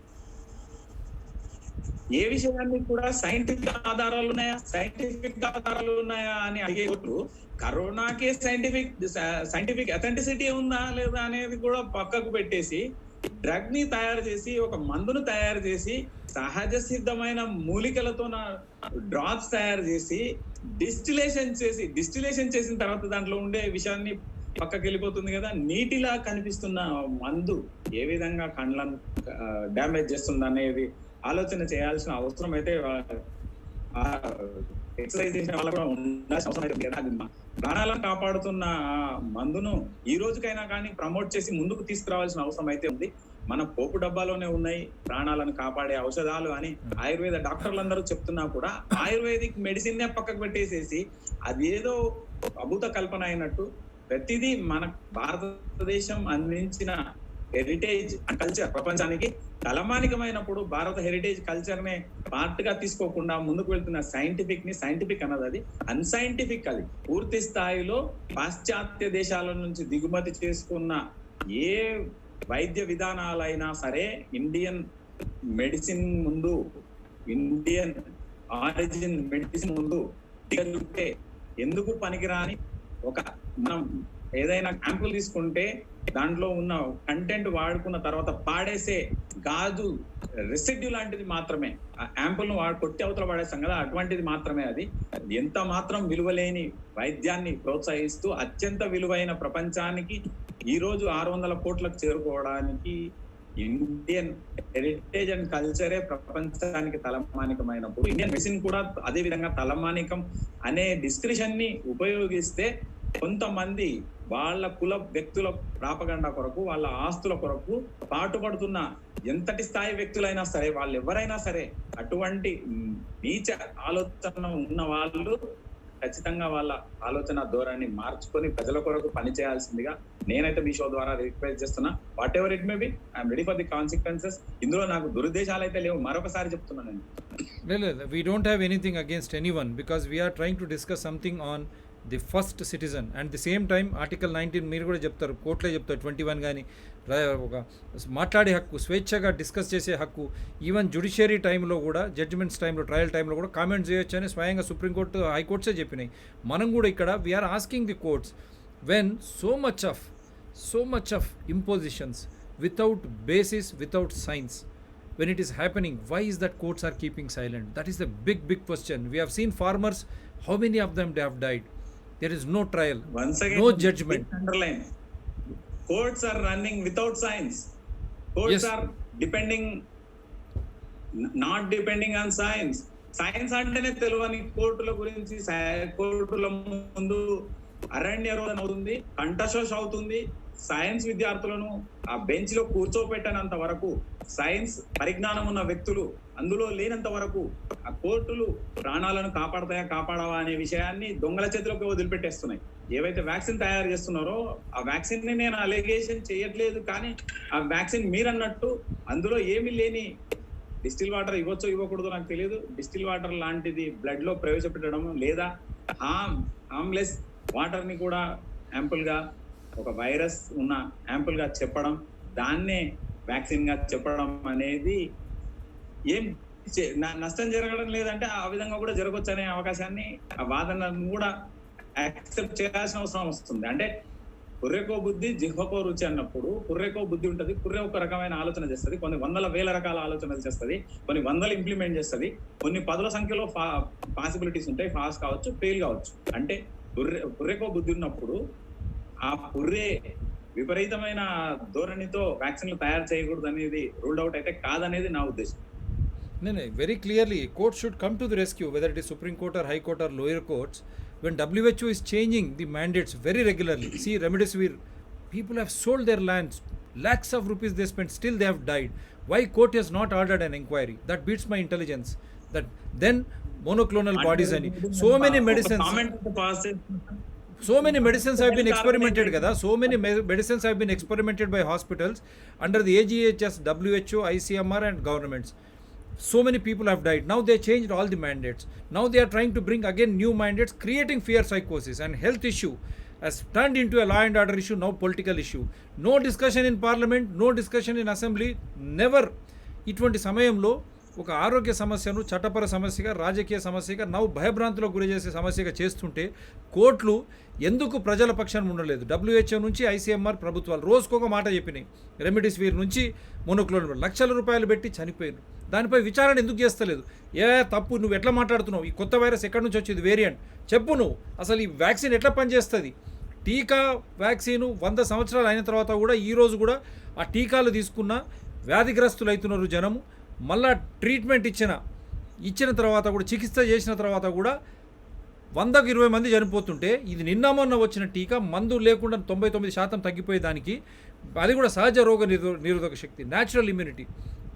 S2: ఏ విషయాన్ని కూడా scientific ఆధారాలు ఉన్నాయా అని అడిగేటప్పుడు కరోనాకే scientific authenticity ఉందా లేదా అనేది కూడా పక్కకు పెట్టేసి డ్రగ్ ని తయారు చేసి, ఒక మందును తయారు చేసి, సహజ సిద్ధమైన మూలికలతో డ్రాప్స్ తయారు చేసి డిస్టిలేషన్ చేసిన తర్వాత దాంట్లో ఉండే విషయాన్ని పక్కకి వెళ్ళిపోతుంది కదా. నీటిలా కనిపిస్తున్న మందు ఏ విధంగా కండ్లను డ్యామేజ్ చేస్తుంది అనేది ఆలోచన చేయాల్సిన అవసరం అయితే ఎక్సర్సైజ్ చేసిన వాళ్ళ కూడా ఉండాల్సిన అవసరం అయితే కదా. అది ప్రాణాలను కాపాడుతున్న మందును ఈ రోజుకైనా కానీ ప్రమోట్ చేసి ముందుకు తీసుకురావాల్సిన అవసరం అయితే ఉంది. మన పోపు డబ్బాలోనే ఉన్నాయి ప్రాణాలను కాపాడే ఔషధాలు అని ఆయుర్వేద డాక్టర్లందరూ చెప్తున్నా కూడా ఆయుర్వేదిక్ మెడిసిన్ నే పక్కకు పెట్టేసేసి అదేదో అభూత కల్పన అయినట్టు ప్రతిదీ మన భారతదేశం అందించిన హెరిటేజ్ కల్చర్ ప్రపంచానికి తలమానికమైనప్పుడు భారత హెరిటేజ్ కల్చర్ నే పార్ట్ గా తీసుకోకుండా ముందుకు వెళ్తున్న సైంటిఫిక్ అన్నది అది అన్సైంటిఫిక్. అది పూర్తి స్థాయిలో పాశ్చాత్య దేశాల నుంచి దిగుమతి చేసుకున్న ఏ వైద్య విధానాలైనా సరే ఇండియన్ మెడిసిన్ ముందు, ఇండియన్ ఆరిజిన్ మెడిసిన్ ముందు దిగలుంటే ఎందుకు పనికిరాని ఒక మనం ఏదైనా శాంపుల్ తీసుకుంటే దాంట్లో ఉన్న కంటెంట్ వాడుకున్న తర్వాత పాడేసే గాజు రెసిడ్యూ లాంటిది మాత్రమే. ఆ యాంపుల్ ను కొట్టి అవతల పాడేస్తాం కదా, అటువంటిది మాత్రమే అది. ఎంత మాత్రం విలువలేని వైద్యాన్ని ప్రోత్సహిస్తూ అత్యంత విలువైన ప్రపంచానికి ఈ రోజు 600 కోట్లకు చేరుకోవడానికి ఇండియన్ హెరిటేజ్ అండ్ కల్చరే ప్రపంచానికి తలమానికమైనప్పుడు ఇండియన్ మెడిసిన్ కూడా అదే విధంగా తలమానికం అనే డిస్క్రిప్షన్ ని ఉపయోగిస్తే కొంతమంది వాళ్ళ కుల వ్యక్తుల ప్రాపగండా కొరకు, వాళ్ళ ఆస్తుల కొరకు పాటుపడుతున్న ఎంతటి స్థాయి వ్యక్తులైనా సరే, వాళ్ళు ఎవరైనా సరే, అటువంటి నీచ ఆలోచన ఉన్న వాళ్ళు ఖచ్చితంగా వాళ్ళ ఆలోచన ధోరణి మార్చుకొని ప్రజల కొరకు పనిచేయాల్సిందిగా నేనైతే మీ షో ద్వారా రిక్వెస్ట్ చేస్తున్నా. What ever it may be, I'm ready for the consequences. ఇందులో నాకు దురుద్దేశాలు అయితే లేవు, మరొకసారి చెప్తున్నాను.
S1: We don't have anything against anyone because we are trying to discuss something on the first citizen. And the same time article 19 మీరు కూడా చెప్తారు, కోర్టులో చెప్తారు 21 కానీ ఒక మాట్లాడే హక్కు, స్వేచ్ఛగా డిస్కస్ చేసే హక్కు, ఈవెన్ జ్యుడిషియరీ టైంలో కూడా, జడ్జిమెంట్స్ టైంలో, ట్రయల్ టైంలో కూడా కామెంట్స్ చేయొచ్చు అని స్వయంగా సుప్రీంకోర్టు, హైకోర్ట్సే చెప్పినాయి. మనం కూడా ఇక్కడ we are asking the courts when so much of impositions without basis, without science, when it is happening, why is that courts are keeping silent? That is the big question. We have seen farmers, how many of them have died? There is no trial,
S2: once again,
S1: no judgment.
S2: Underline, courts are running without science. Courts
S1: Yes.
S2: are not depending on science. Science అంటేనే తెలియని కోర్టుల గురించి కోర్టుల ముందు అరణ్య రోదన అవుతుంది, కంఠశోష అవుతుంది. సైన్స్ విద్యార్థులను ఆ బెంచ్ లో కూర్చోపెట్టనంత వరకు, సైన్స్ పరిజ్ఞానం ఉన్న వ్యక్తులు అందులో లేనంత వరకు ఆ కోర్టులు ప్రాణాలను కాపాడవా అనే విషయాన్ని దొంగల చేతిలోకి వదిలిపెట్టేస్తున్నాయి. ఏవైతే వ్యాక్సిన్ తయారు చేస్తున్నారో ఆ వ్యాక్సిన్ ని నేను అలిగేషన్ చేయట్లేదు, కానీ ఆ వ్యాక్సిన్ మీరన్నట్టు అందులో ఏమీ లేని డిస్టిల్ వాటర్ ఇవ్వచ్చో ఇవ్వకూడదో నాకు తెలియదు. డిస్టిల్ వాటర్ లాంటిది బ్లడ్ లో ప్రవేశపెట్టడం లేదా హార్మ్లెస్ వాటర్ ని కూడా యాంపుల్ గా, ఒక వైరస్ ఉన్న యాంపుల్ గా చెప్పడం, దాన్నే వ్యాక్సిన్ గా చెప్పడం అనేది ఏం నష్టం జరగడం లేదంటే ఆ విధంగా కూడా జరగవచ్చు అనే అవకాశాన్ని, ఆ వాదనను కూడా యాక్సెప్ట్ చేయాల్సిన అవసరం వస్తుంది. అంటే కుర్రెకో బుద్ధి జిహ్వకో రుచి అన్నప్పుడు కుర్రెకో బుద్ధి ఉంటుంది, కుర్రె ఒక రకమైన ఆలోచన చేస్తుంది, కొన్ని వందల వేల రకాల ఆలోచనలు చేస్తుంది, కొన్ని వందలు ఇంప్లిమెంట్ చేస్తుంది, కొన్ని పదుల సంఖ్యలో పాసిబిలిటీస్ ఉంటాయి, పాస్ కావచ్చు, ఫెయిల్ కావచ్చు. అంటే కుర్రెకో బుద్ధి ఉన్నప్పుడు ఆ కుర్రే విపరీతమైన ధోరణితో వ్యాక్సిన్లు తయారు చేయకూడదు అనేది రూల్డ్ అవుట్ అయితే కాదనేది నా ఉద్దేశం.
S1: No, very clearly, courts should come to the rescue, whether it is Supreme Court or High Court or lower courts. When WHO is changing the mandates very regularly, see Remdesivir, people have sold their lands, lakhs of rupees they spent, still they have died. Why court has not ordered an inquiry? That beats my intelligence. That then monoclonal bodies and so many medicines. So many medicines have been experimented, kada. So many medicines have been experimented by hospitals under the AGHS, WHO, ICMR and governments. So many people have died. Now they changed all the mandates. Now they are trying to bring again new mandates, creating fear psychosis, and health issue has turned into a law and order issue, now political issue. No discussion in parliament, no discussion in assembly, never. ఇటువంటి సమయంలో ఒక ఆరోగ్య సమస్యను చట్టపర సమస్యగా, రాజకీయ సమస్యగా, నవ్వు భయభ్రాంతులకు గురి చేసే సమస్యగా చేస్తుంటే కోర్టులు ఎందుకు ప్రజల పక్షాన ఉండలేదు? WHO నుంచి ICMR ప్రభుత్వాలు రోజుకొక మాట చెప్పినాయి. రెమిడిసివిర్ నుంచి మోనోక్లోనల్ లక్షల రూపాయలు పెట్టి చనిపోయారు. దానిపై విచారణ ఎందుకు చేస్తలేదు? తప్పు, నువ్వు ఎట్లా మాట్లాడుతున్నావు? ఈ కొత్త వైరస్ ఎక్కడి నుంచి వచ్చింది, వేరియంట్ చెప్పు, నువ్వు అసలు ఈ వ్యాక్సిన్ ఎట్లా పనిచేస్తుంది? టీకా వ్యాక్సిన్ 100 సంవత్సరాలు అయిన తర్వాత కూడా ఈరోజు కూడా ఆ టీకాలు తీసుకున్న వ్యాధిగ్రస్తులు అవుతున్నారు జనము. మళ్ళా ట్రీట్మెంట్ ఇచ్చిన తర్వాత కూడా, చికిత్స చేసిన తర్వాత కూడా 100కు 20 మంది చనిపోతుంటే, ఇది నిన్న మొన్న వచ్చిన టీకా మందు లేకుండా 99% తగ్గిపోయేదానికి, అది కూడా సహజ రోగ నిరోధక శక్తి, natural immunity.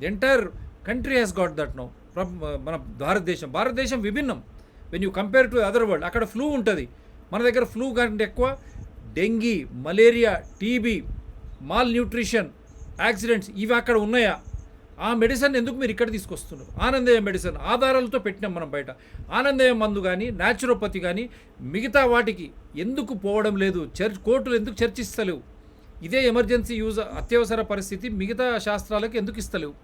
S1: The entire country has got that now. మన భారతదేశం విభిన్నం. When you compare to other world, అక్కడ ఫ్లూ ఉంటుంది, మన దగ్గర ఫ్లూ కంటే ఎక్కువ dengue, malaria, TB, malnutrition, accidents ఇవి అక్కడ ఉన్నాయా? ఆ మెడిసిన్ ఎందుకు మీరు ఇక్కడ తీసుకొస్తున్నారు? ఆనందయ్య మెడిసిన్ ఆధారాలతో పెట్టినాం మనం బయట. ఆనందయ్య మందు కానీ, న్యాచురోపతి కానీ మిగతా వాటికి ఎందుకు పోవడం లేదు? కోర్టులు ఎందుకు చర్చిస్తలేవు? ఇదే ఎమర్జెన్సీ యూజ్, అత్యవసర పరిస్థితి మిగతా శాస్త్రాలకు ఎందుకు ఇస్తలేవు?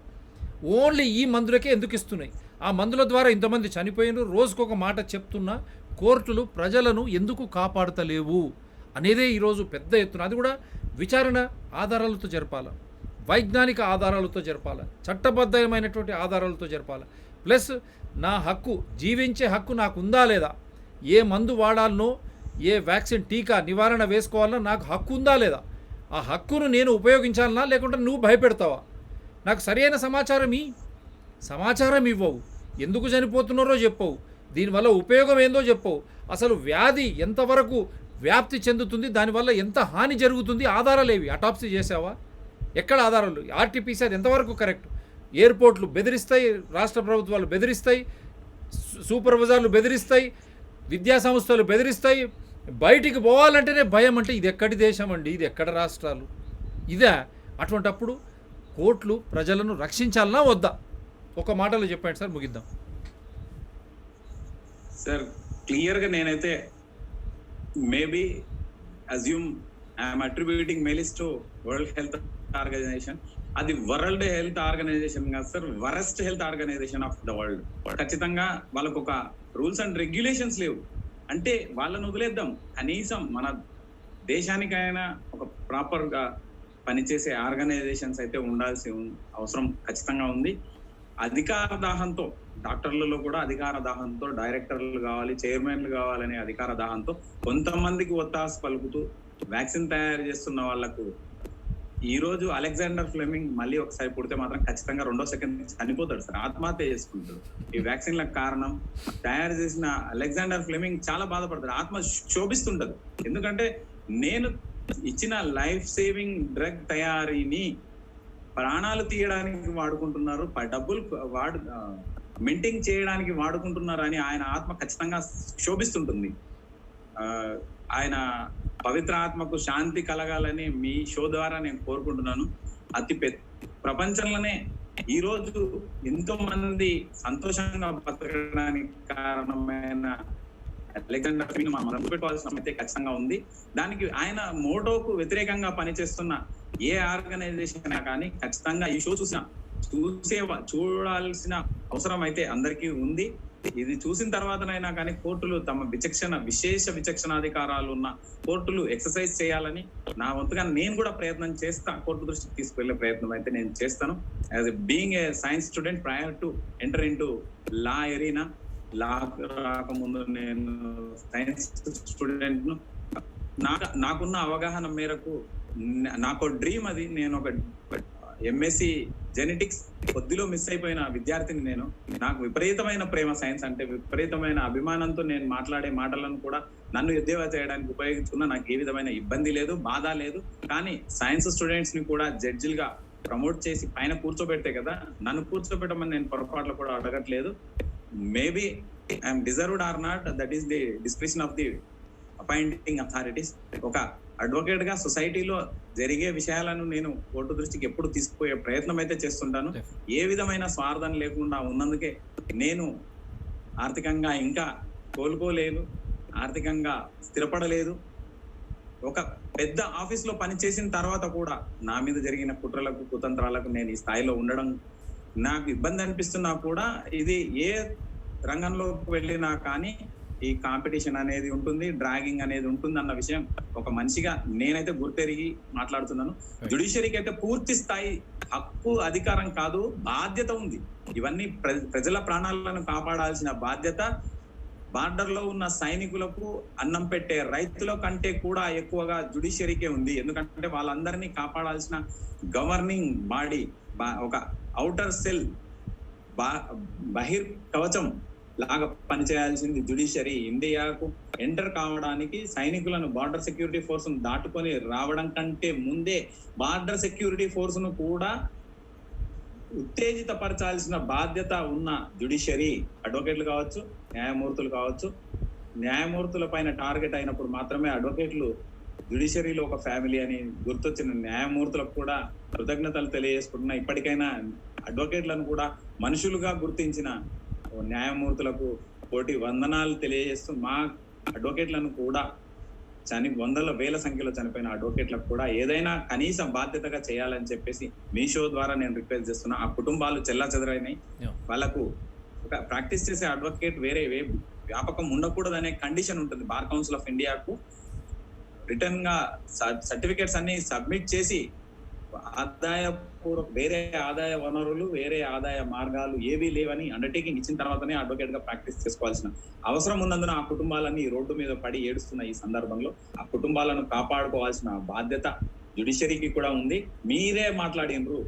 S1: ఓన్లీ ఈ మందులకే ఎందుకు ఇస్తున్నాయి? ఆ మందుల ద్వారా ఇంతమంది చనిపోయినారు, రోజుకొక మాట చెప్తున్నా కోర్టులు ప్రజలను ఎందుకు కాపాడతలేవు అనేదే ఈరోజు పెద్ద ఎత్తున. అది కూడా విచారణ ఆధారాలతో జరపాలి, వైజ్ఞానిక ఆధారాలతో జరపాలి, చట్టబద్ధమైనటువంటి ఆధారాలతో జరపాలి. ప్లస్ నా హక్కు, జీవించే హక్కు నాకు ఉందా లేదా? ఏ మందు వాడాలనో, ఏ వ్యాక్సిన్ టీకా నివారణ వేసుకోవాలన్నా నాకు హక్కు ఉందా లేదా? ఆ హక్కును నేను ఉపయోగించాలన్నా, లేకుంటే నువ్వు భయపెడతావా? నాకు సరైన సమాచారం ఇవ్వవు. ఎందుకు చనిపోతున్నారో చెప్పవు, దీనివల్ల ఉపయోగం ఏందో చెప్పవు, అసలు వ్యాధి ఎంతవరకు వ్యాప్తి చెందుతుంది, దానివల్ల ఎంత హాని జరుగుతుంది, ఆధారాలు ఏవి? అటాప్సీ చేసావా? ఎక్కడ ఆధారాలు? RT-PCR ఎంతవరకు కరెక్ట్? ఎయిర్పోర్ట్లు బెదిరిస్తాయి, రాష్ట్ర ప్రభుత్వాలు బెదిరిస్తాయి, సూపర్వైజర్లు బెదిరిస్తాయి, విద్యా సంస్థలు బెదిరిస్తాయి. బయటికి పోవాలంటేనే భయం. అంటే ఇది ఎక్కడి దేశం అండి? ఇది ఎక్కడ రాష్ట్రాలు? ఇదే. అటువంటప్పుడు కోర్టులు ప్రజలను రక్షించాలన్నా వద్దా? ఒక మాటలో చెప్పండి సార్, ముగిద్దాం.
S2: సార్ క్లియర్గా నేనైతే maybe assume I'm attributing malice to World Health Organization. అది వరల్డ్ హెల్త్ ఆర్గనైజేషన్ కాదు sir, worst health organization of the world. ఖచ్చితంగా వాళ్ళకు ఒక రూల్స్ అండ్ రెగ్యులేషన్స్ లేవు. అంటే వాళ్ళని వదిలేద్దాం, కనీసం మన దేశానికైనా ఒక ప్రాపర్గా పనిచేసే ఆర్గనైజేషన్స్ అయితే ఉండాల్సి అవసరం ఖచ్చితంగా ఉంది. అధికార దాహంతో, డాక్టర్లలో కూడా అధికార దాహంతో డైరెక్టర్లు కావాలి, చైర్మన్లు కావాలనే అధికార దాహంతో కొంతమందికి ఒత్తాస పలుకుతూ వ్యాక్సిన్ తయారు చేస్తున్న వాళ్లకు ఈ రోజు అలెగ్జాండర్ ఫ్లెమింగ్ మళ్ళీ ఒకసారి పుడితే మాత్రం ఖచ్చితంగా 2వ సెకండ్ చనిపోతాడు సార్, ఆత్మహత్య చేసుకుంటాడు. ఈ వ్యాక్సిన్లకు కారణం తయారు చేసిన అలెగ్జాండర్ ఫ్లెమింగ్ చాలా బాధపడతాడు, ఆత్మ శోభిస్తుంటది. ఎందుకంటే నేను ఇచ్చిన లైఫ్ సేవింగ్ డ్రగ్ తయారీని ప్రాణాలు తీయడానికి వాడుకుంటున్నారు, డబ్బులు మింటింగ్ చేయడానికి వాడుకుంటున్నారు అని ఆయన ఆత్మ ఖచ్చితంగా శోభిస్తుంటుంది. ఆయన పవిత్ర ఆత్మకు శాంతి కలగాలని మీ షో ద్వారా నేను కోరుకుంటున్నాను. ప్రపంచంలోనే ఈ రోజు ఎంతో మంది సంతోషంగా బతకడానికి కారణమైన అలెగ్జాండర్ ఫ్లెమింగ్ మనం గుర్తుపెట్టుకోవాల్సిన అయితే ఖచ్చితంగా ఉంది. దానికి ఆయన మోటోకు వ్యతిరేకంగా పనిచేస్తున్న ఏ ఆర్గనైజేషన్ కానీ ఖచ్చితంగా ఈ షో చూడాల్సిన అవసరం అయితే అందరికీ ఉంది. ఇది చూసిన తర్వాతనైనా కానీ కోర్టులు తమ విశేష విచక్షణాధికారాలు ఉన్న కోర్టులు ఎక్సర్సైజ్ చేయాలని నా వంతుగా నేను కూడా ప్రయత్నం చేస్తా. కోర్టు దృష్టికి తీసుకువెళ్లే ప్రయత్నం అయితే నేను చేస్తాను. As being a science student prior to enter into law arena, law రాకముందు నేను సైన్స్ స్టూడెంట్ ను. నాకున్న అవగాహన మేరకు నాకు డ్రీమ్ అది. నేను ఒక ఎంఎస్సి జెనెటిక్స్ కొద్దిలో మిస్ అయిపోయిన విద్యార్థిని నేను. నాకు విపరీతమైన ప్రేమ సైన్స్ అంటే, విపరీతమైన అభిమానంతో నేను మాట్లాడే మాటలను కూడా నన్ను ఎద్దేవా చేయడానికి ఉపయోగించుకున్నా నాకు ఏ విధమైన ఇబ్బంది లేదు, బాధ లేదు. కానీ సైన్స్ స్టూడెంట్స్ ని కూడా జడ్జిలుగా ప్రమోట్ చేసి పైన కూర్చోబెడితే కదా, నన్ను కూర్చోబెట్టమని నేను పొరపాట్లు కూడా అడగట్లేదు. Maybe I'm deserved or not, that is the description of the appointing authorities. ఒక అడ్వకేట్ గా సొసైటీలో జరిగే విషయాలను నేను కోర్టు దృష్టికి ఎప్పుడు తీసుకుపోయే ప్రయత్నం అయితే చేస్తుంటాను. ఏ విధమైన స్వార్థం లేకుండా ఉన్నందుకే నేను ఆర్థికంగా ఇంకా కోలుకోలేదు, ఆర్థికంగా స్థిరపడలేదు. ఒక పెద్ద ఆఫీస్ లో పనిచేసిన తర్వాత కూడా నా మీద జరిగిన కుట్రలకు కుతంత్రాలకు నేను ఈ స్థాయిలో ఉండడం నాకు ఇబ్బంది అనిపిస్తున్నా కూడా, ఇది ఏ రంగంలోకి వెళ్ళినా కానీ ఈ కాంపిటీషన్ అనేది ఉంటుంది, డ్రాగింగ్ అనేది ఉంటుంది అన్న విషయం ఒక మనిషిగా నేనైతే గుర్తెరిగి మాట్లాడుతున్నాను. జ్యుడిషియరీకి అయితే పూర్తి స్థాయి హక్కు, అధికారం కాదు, బాధ్యత ఉంది. ఇవన్నీ ప్రజల ప్రాణాలను కాపాడాల్సిన బాధ్యత బార్డర్ లో ఉన్న సైనికులకు, అన్నం పెట్టే రైతుల కంటే కూడా ఎక్కువగా జ్యుడిషియరీకే ఉంది. ఎందుకంటే వాళ్ళందరినీ కాపాడాల్సిన గవర్నింగ్ బాడీ, ఒక ఔటర్ సెల్, బహిర్ కవచం లాగా పనిచేయాల్సింది జ్యుడిషియరీ. ఇండియాకు ఎంటర్ కావడానికి సైనికులను, బార్డర్ సెక్యూరిటీ ఫోర్స్ ను దాటుకొని రావడం కంటే ముందే బార్డర్ సెక్యూరిటీ ఫోర్స్ ను కూడా ఉత్తేజితపరచాల్సిన బాధ్యత ఉన్న జ్యుడిషియరీ. అడ్వకేట్లు కావచ్చు, న్యాయమూర్తులు కావచ్చు. న్యాయమూర్తుల పైన టార్గెట్ అయినప్పుడు మాత్రమే అడ్వకేట్లు జ్యుడిషియరీలో ఒక ఫ్యామిలీ అని గుర్తొచ్చిన న్యాయమూర్తులకు కూడా కృతజ్ఞతలు తెలియజేసుకుంటున్నా. ఇప్పటికైనా అడ్వకేట్లను కూడా మనుషులుగా గుర్తించిన న్యాయమూర్తులకు కోటి వందనాలు తెలియజేస్తూ, మా అడ్వకేట్లను కూడా వందల వేల సంఖ్యలో చనిపోయిన అడ్వకేట్లకు కూడా ఏదైనా కనీసం బాధ్యతగా చేయాలని చెప్పేసి మీ షో ద్వారా నేను రిక్వెస్ట్ చేస్తున్నా. ఆ కుటుంబాలు చెల్లాచెదరైనాయి. వాళ్ళకు ఒక ప్రాక్టీస్ చేసే అడ్వకేట్ వేరే వ్యాపకం ఉండకూడదనే కండిషన్ ఉంటుంది. బార్ కౌన్సిల్ ఆఫ్ ఇండియాకు రిటర్న్ గా సర్టిఫికేట్స్ అన్ని సబ్మిట్ చేసి వేరే ఆదాయ వనరులు, వేరే ఆదాయ మార్గాలు ఏవీ లేవని అండర్టేకింగ్ ఇచ్చిన తర్వాతనే అడ్వకేట్ గా ప్రాక్టీస్ చేసుకోవాల్సిన అవసరం ఉన్నందున ఆ కుటుంబాలన్నీ రోడ్డు మీద పడి ఏడుస్తున్న ఈ సందర్భంలో ఆ కుటుంబాలను కాపాడుకోవాల్సిన బాధ్యత జ్యుడిషియరీకి కూడా ఉంది. మీరే మాట్లాడినరు,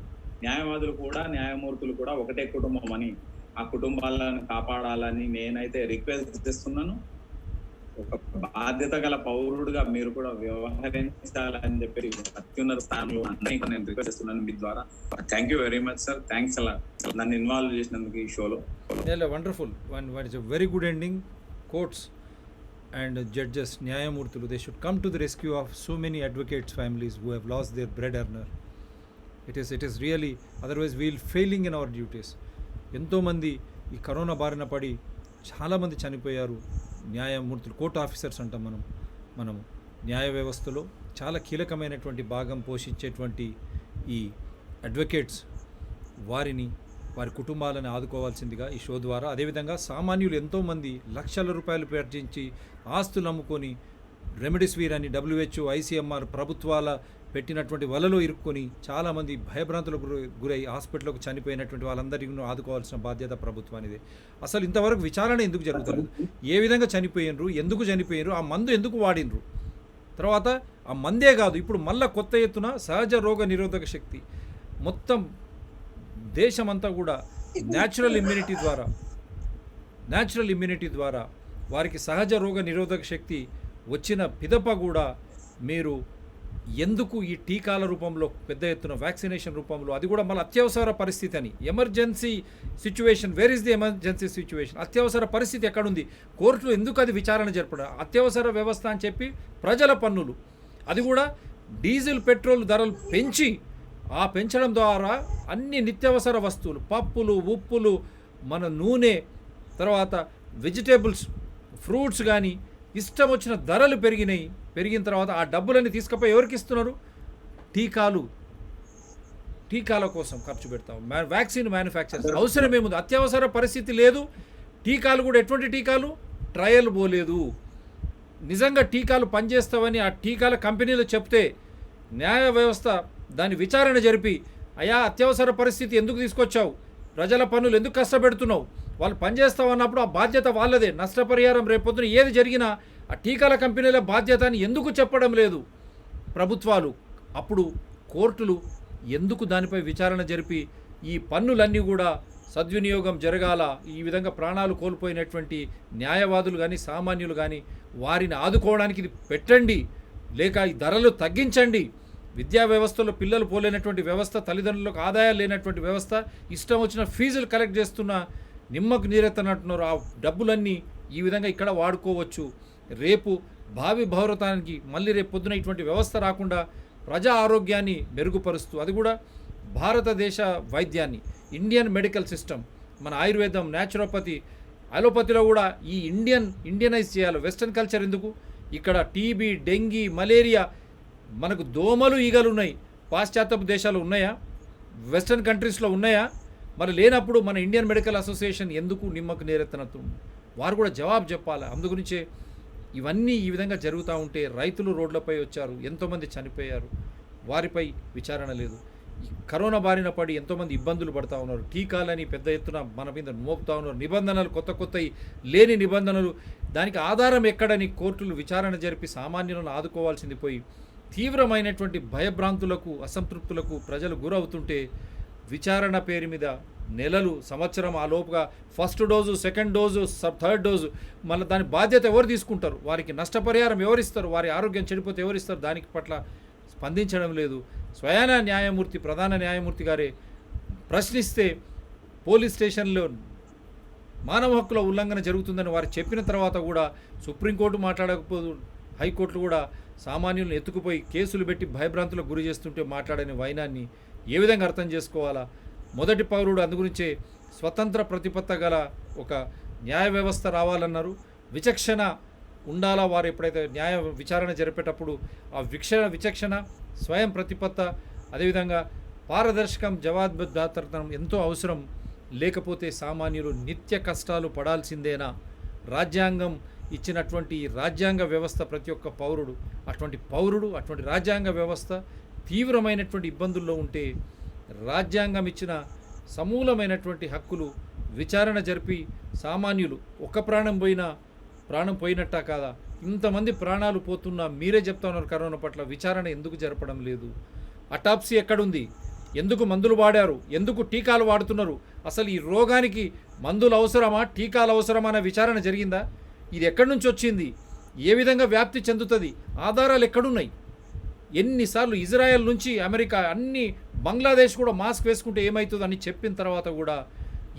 S2: న్యాయవాదులు కూడా, న్యాయమూర్తులు కూడా ఒకటే కుటుంబం అని. ఆ కుటుంబాలను కాపాడాలని నేనైతే రిక్వెస్ట్ చేస్తున్నాను. ఒక బాధ్యత గల పౌరుడుగా మీరు కూడా వ్యవహరించాలని చెప్పి అత్యున్నత స్థానంలో అన్ని నేను రిక్వెస్ట్ చేస్తున్నాను మీ ద్వారా. Thank you very much sir. Thanks అలా నన్ను ఇన్వాల్వ్ చేసినందుకు ఈ షోలో.
S1: Wonderful. It's a very good ending. Courts and judges, న్యాయమూర్తులు, they should come to the rescue of so many advocates families who have lost their bread earner. It is really, otherwise we'll failing in our duties. ఎంతోమంది ఈ corona బారిన పడి చాలామంది చనిపోయారు. న్యాయమూర్తులు, court officers అంటాం మనము న్యాయ వ్యవస్థలో చాలా కీలకమైనటువంటి భాగం పోషించేటువంటి ఈ అడ్వకేట్స్, వారి కుటుంబాలను ఆదుకోవాల్సిందిగా ఈ షో ద్వారా, అదేవిధంగా సామాన్యులు ఎంతోమంది లక్షల రూపాయలు పెర్చించి ఆస్తులు అమ్ముకొని రెమెడిసివిర్ అని WHO, ICMR ప్రభుత్వాల పెట్టినటువంటి వలలో ఇరుక్కొని చాలామంది భయభ్రాంతులకు గురై హాస్పిటల్కు చనిపోయినటువంటి వాళ్ళందరికీ ఆదుకోవాల్సిన బాధ్యత ప్రభుత్వానిదే. అసలు ఇంతవరకు విచారణ ఎందుకు జరుగుతుంది? ఏ విధంగా చనిపోయినరు, ఎందుకు చనిపోయినరు, ఆ మందు ఎందుకు వాడినరు? తర్వాత ఆ మందే కాదు, ఇప్పుడు మళ్ళా కొత్త ఎత్తున సహజ రోగ నిరోధక శక్తి మొత్తం దేశమంతా కూడా న్యాచురల్ ఇమ్యూనిటీ ద్వారా వారికి సహజ రోగ నిరోధక శక్తి వచ్చిన పిదప కూడా మీరు ఎందుకు ఈ టీకాల రూపంలో పెద్ద ఎత్తున వ్యాక్సినేషన్ రూపంలో, అది కూడా మళ్ళీ అత్యవసర పరిస్థితి అని, emergency situation, where is the emergency situation, అత్యవసర పరిస్థితి ఎక్కడుంది, కోర్టులు ఎందుకు అది విచారణ జరపడం, అత్యవసర వ్యవస్థ అని చెప్పి ప్రజల పన్నులు, అది కూడా డీజిల్ పెట్రోల్ ధరలు పెంచి ఆ పెంచడం ద్వారా అన్ని నిత్యావసర వస్తువులు, పప్పులు, ఉప్పులు, మన నూనె, తర్వాత వెజిటేబుల్స్, ఫ్రూట్స్ కానీ ఇష్టం వచ్చిన ధరలు పెరిగిన తర్వాత ఆ డబ్బులన్నీ తీసుకుపోయి ఎవరికి ఇస్తున్నారు, టీకాల కోసం ఖర్చు పెడతాం. వ్యాక్సిన్ మ్యానుఫ్యాక్చర్స్ అవసరమేముంది, అత్యవసర పరిస్థితి లేదు. టీకాలు కూడా ఎటువంటి టీకాలు, ట్రయల్ పోలేదు. నిజంగా టీకాలు పనిచేస్తావని ఆ టీకాల కంపెనీలు చెప్తే న్యాయ వ్యవస్థ దాని విచారణ జరిపి, అయ్యా అత్యవసర పరిస్థితి ఎందుకు తీసుకొచ్చావు, ప్రజల పన్నులు ఎందుకు కష్టపెడుతున్నావు, వాళ్ళు పనిచేస్తామన్నప్పుడు ఆ బాధ్యత వాళ్ళదే. నష్టపరిహారం రేపొద్దున ఏది జరిగినా ఆ టీకాల కంపెనీల బాధ్యత అని ఎందుకు చెప్పడం లేదు ప్రభుత్వాలు? అప్పుడు కోర్టులు ఎందుకు దానిపై విచారణ జరిపి ఈ పన్నులన్నీ కూడా సద్వినియోగం జరగాల, ఈ విధంగా ప్రాణాలు కోల్పోయినటువంటి న్యాయవాదులు కానీ సామాన్యులు కానీ వారిని ఆదుకోవడానికి ఇది పెట్టండి, లేక ఈ ధరలు తగ్గించండి. విద్యా వ్యవస్థలో పిల్లలు పోలేనటువంటి వ్యవస్థ, తల్లిదండ్రులకు ఆదాయాలు లేనటువంటి వ్యవస్థ, ఇష్టం వచ్చిన ఫీజులు కలెక్ట్ చేస్తున్న నిమ్మకు నీరెత్తనంటున్నారు. ఆ డబ్బులన్నీ ఈ విధంగా ఇక్కడ వాడుకోవచ్చు. రేపు భావి భారతానికి మళ్ళీ రేపు పొద్దున ఇటువంటి వ్యవస్థ రాకుండా ప్రజా ఆరోగ్యాన్ని మెరుగుపరుస్తూ, అది కూడా భారతదేశ వైద్యాన్ని, ఇండియన్ మెడికల్ సిస్టమ్, మన ఆయుర్వేదం, న్యాచురోపతి, అలోపతిలో కూడా ఈ ఇండియనైజ్ చేయాలి. వెస్ట్రన్ కల్చర్ ఎందుకు? ఇక్కడ టీబీ, డెంగీ, మలేరియా, మనకు దోమలు, ఈగలు ఉన్నాయి. పాశ్చాత్యపు దేశాలు ఉన్నాయా? వెస్ట్రన్ కంట్రీస్లో ఉన్నాయా? మరి లేనప్పుడు మన ఇండియన్ మెడికల్ అసోసియేషన్ ఎందుకు నిమ్మకు నీరెత్తనట్టు? వారు కూడా జవాబు చెప్పాలి. అందుగురించే ఇవన్నీ ఈ విధంగా జరుగుతూ ఉంటే రైతులు రోడ్లపై వచ్చారు, ఎంతోమంది చనిపోయారు, వారిపై విచారణ లేదు. ఈ కరోనా బారిన పడి ఎంతోమంది ఇబ్బందులు పడుతూ ఉన్నారు. టీకాలని పెద్ద ఎత్తున మన మీద మోపుతూ ఉన్నారు. నిబంధనలు కొత్త లేని నిబంధనలు, దానికి ఆధారం ఎక్కడని కోర్టులు విచారణ జరిపి సామాన్యులను ఆదుకోవాల్సింది పోయి తీవ్రమైనటువంటి భయభ్రాంతులకు, అసంతృప్తులకు ప్రజలు గురవుతుంటే విచారణ పేరు మీద నెలలు, సంవత్సరం ఆ లోపుగా first dose, second dose, third dose, మళ్ళీ దాని బాధ్యత ఎవరు తీసుకుంటారు? వారికి నష్టపరిహారం ఎవరిస్తారు? వారి ఆరోగ్యం చెడిపోతే ఎవరిస్తారు? దానికి పట్ల స్పందించడం లేదు. స్వయాన న్యాయమూర్తి, ప్రధాన న్యాయమూర్తి గారే ప్రశ్నిస్తే పోలీస్ స్టేషన్లో మానవ హక్కుల ఉల్లంఘన జరుగుతుందని వారు చెప్పిన తర్వాత కూడా సుప్రీంకోర్టు మాట్లాడకపోదు, హైకోర్టులు కూడా సామాన్యులను ఎత్తుకుపోయి కేసులు పెట్టి భయభ్రాంతులకు గురి చేస్తుంటే మాట్లాడని వైనాన్ని ఏ విధంగా అర్థం చేసుకోవాలా? మొదటి పౌరుడు, అందుగురించే స్వతంత్ర ప్రతిపత్త గల ఒక న్యాయ వ్యవస్థ రావాలన్నారు. విచక్షణ ఉండాలా. వారు ఎప్పుడైతే న్యాయ విచారణ జరిపేటప్పుడు ఆ విచక్షణ, స్వయం ప్రతిపత్త, అదేవిధంగా పారదర్శకం, జవాబుదారీతనం ఎంతో అవసరం. లేకపోతే సామాన్యులు నిత్య కష్టాలు పడాల్సిందేనా? రాజ్యాంగం ఇచ్చినటువంటి రాజ్యాంగ వ్యవస్థ, ప్రతి ఒక్క పౌరుడు అటువంటి రాజ్యాంగ వ్యవస్థ తీవ్రమైనటువంటి ఇబ్బందుల్లో ఉంటే రాజ్యాంగం ఇచ్చిన సమూలమైనటువంటి హక్కులు విచారణ జరిపి సామాన్యులు ఒక్క ప్రాణం పోయినట్టా కాదా? ఇంతమంది ప్రాణాలు పోతున్నా మీరే చెప్తా ఉన్నారు కరోనా పట్ల విచారణ ఎందుకు జరపడం లేదు? అటాప్సీ ఎక్కడుంది? ఎందుకు మందులు వాడారు? ఎందుకు టీకాలు వాడుతున్నారు? అసలు ఈ రోగానికి మందులు అవసరమా, టీకాలు అవసరమా అనే విచారణ జరిగిందా? ఇది ఎక్కడి నుంచి వచ్చింది? ఏ విధంగా వ్యాప్తి చెందుతుంది? ఆధారాలు ఎక్కడున్నాయి? ఎన్నిసార్లు ఇజ్రాయెల్ నుంచి అమెరికా, అన్ని బంగ్లాదేశ్ కూడా మాస్క్ వేసుకుంటే ఏమవుతుంది అని చెప్పిన తర్వాత కూడా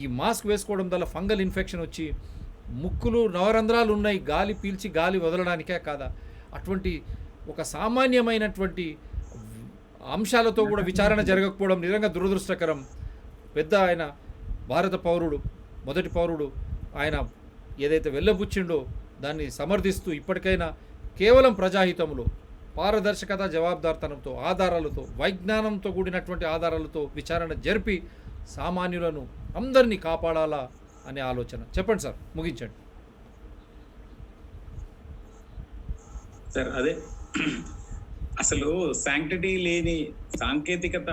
S1: ఈ మాస్క్ వేసుకోవడం వల్ల ఫంగల్ ఇన్ఫెక్షన్ వచ్చి ముక్కులు, నవరంధ్రాలు ఉన్నాయి, గాలి పీల్చి గాలి వదలడానికే కాదా? అటువంటి ఒక సామాన్యమైనటువంటి అంశాలతో కూడా విచారణ జరగకపోవడం నిజంగా దురదృష్టకరం. పెద్ద ఆయన భారత పౌరుడు, మొదటి పౌరుడు, ఆయన ఏదైతే వెళ్ళబుచ్చిండో దాన్ని సమర్థిస్తూ ఇప్పటికైనా కేవలం ప్రజాహితంలో పారదర్శకత, జవాబుదారితనంతో, ఆధారాలతో, వైజ్ఞానంతో కూడినటువంటి ఆధారాలతో విచారణ జరిపి సామాన్యులను అందరినీ కాపాడాలా అనే ఆలోచన. చెప్పండి సార్, ముగించండి
S2: సార్. అదే అసలు శాంక్టిటీ లేని, సాంకేతికత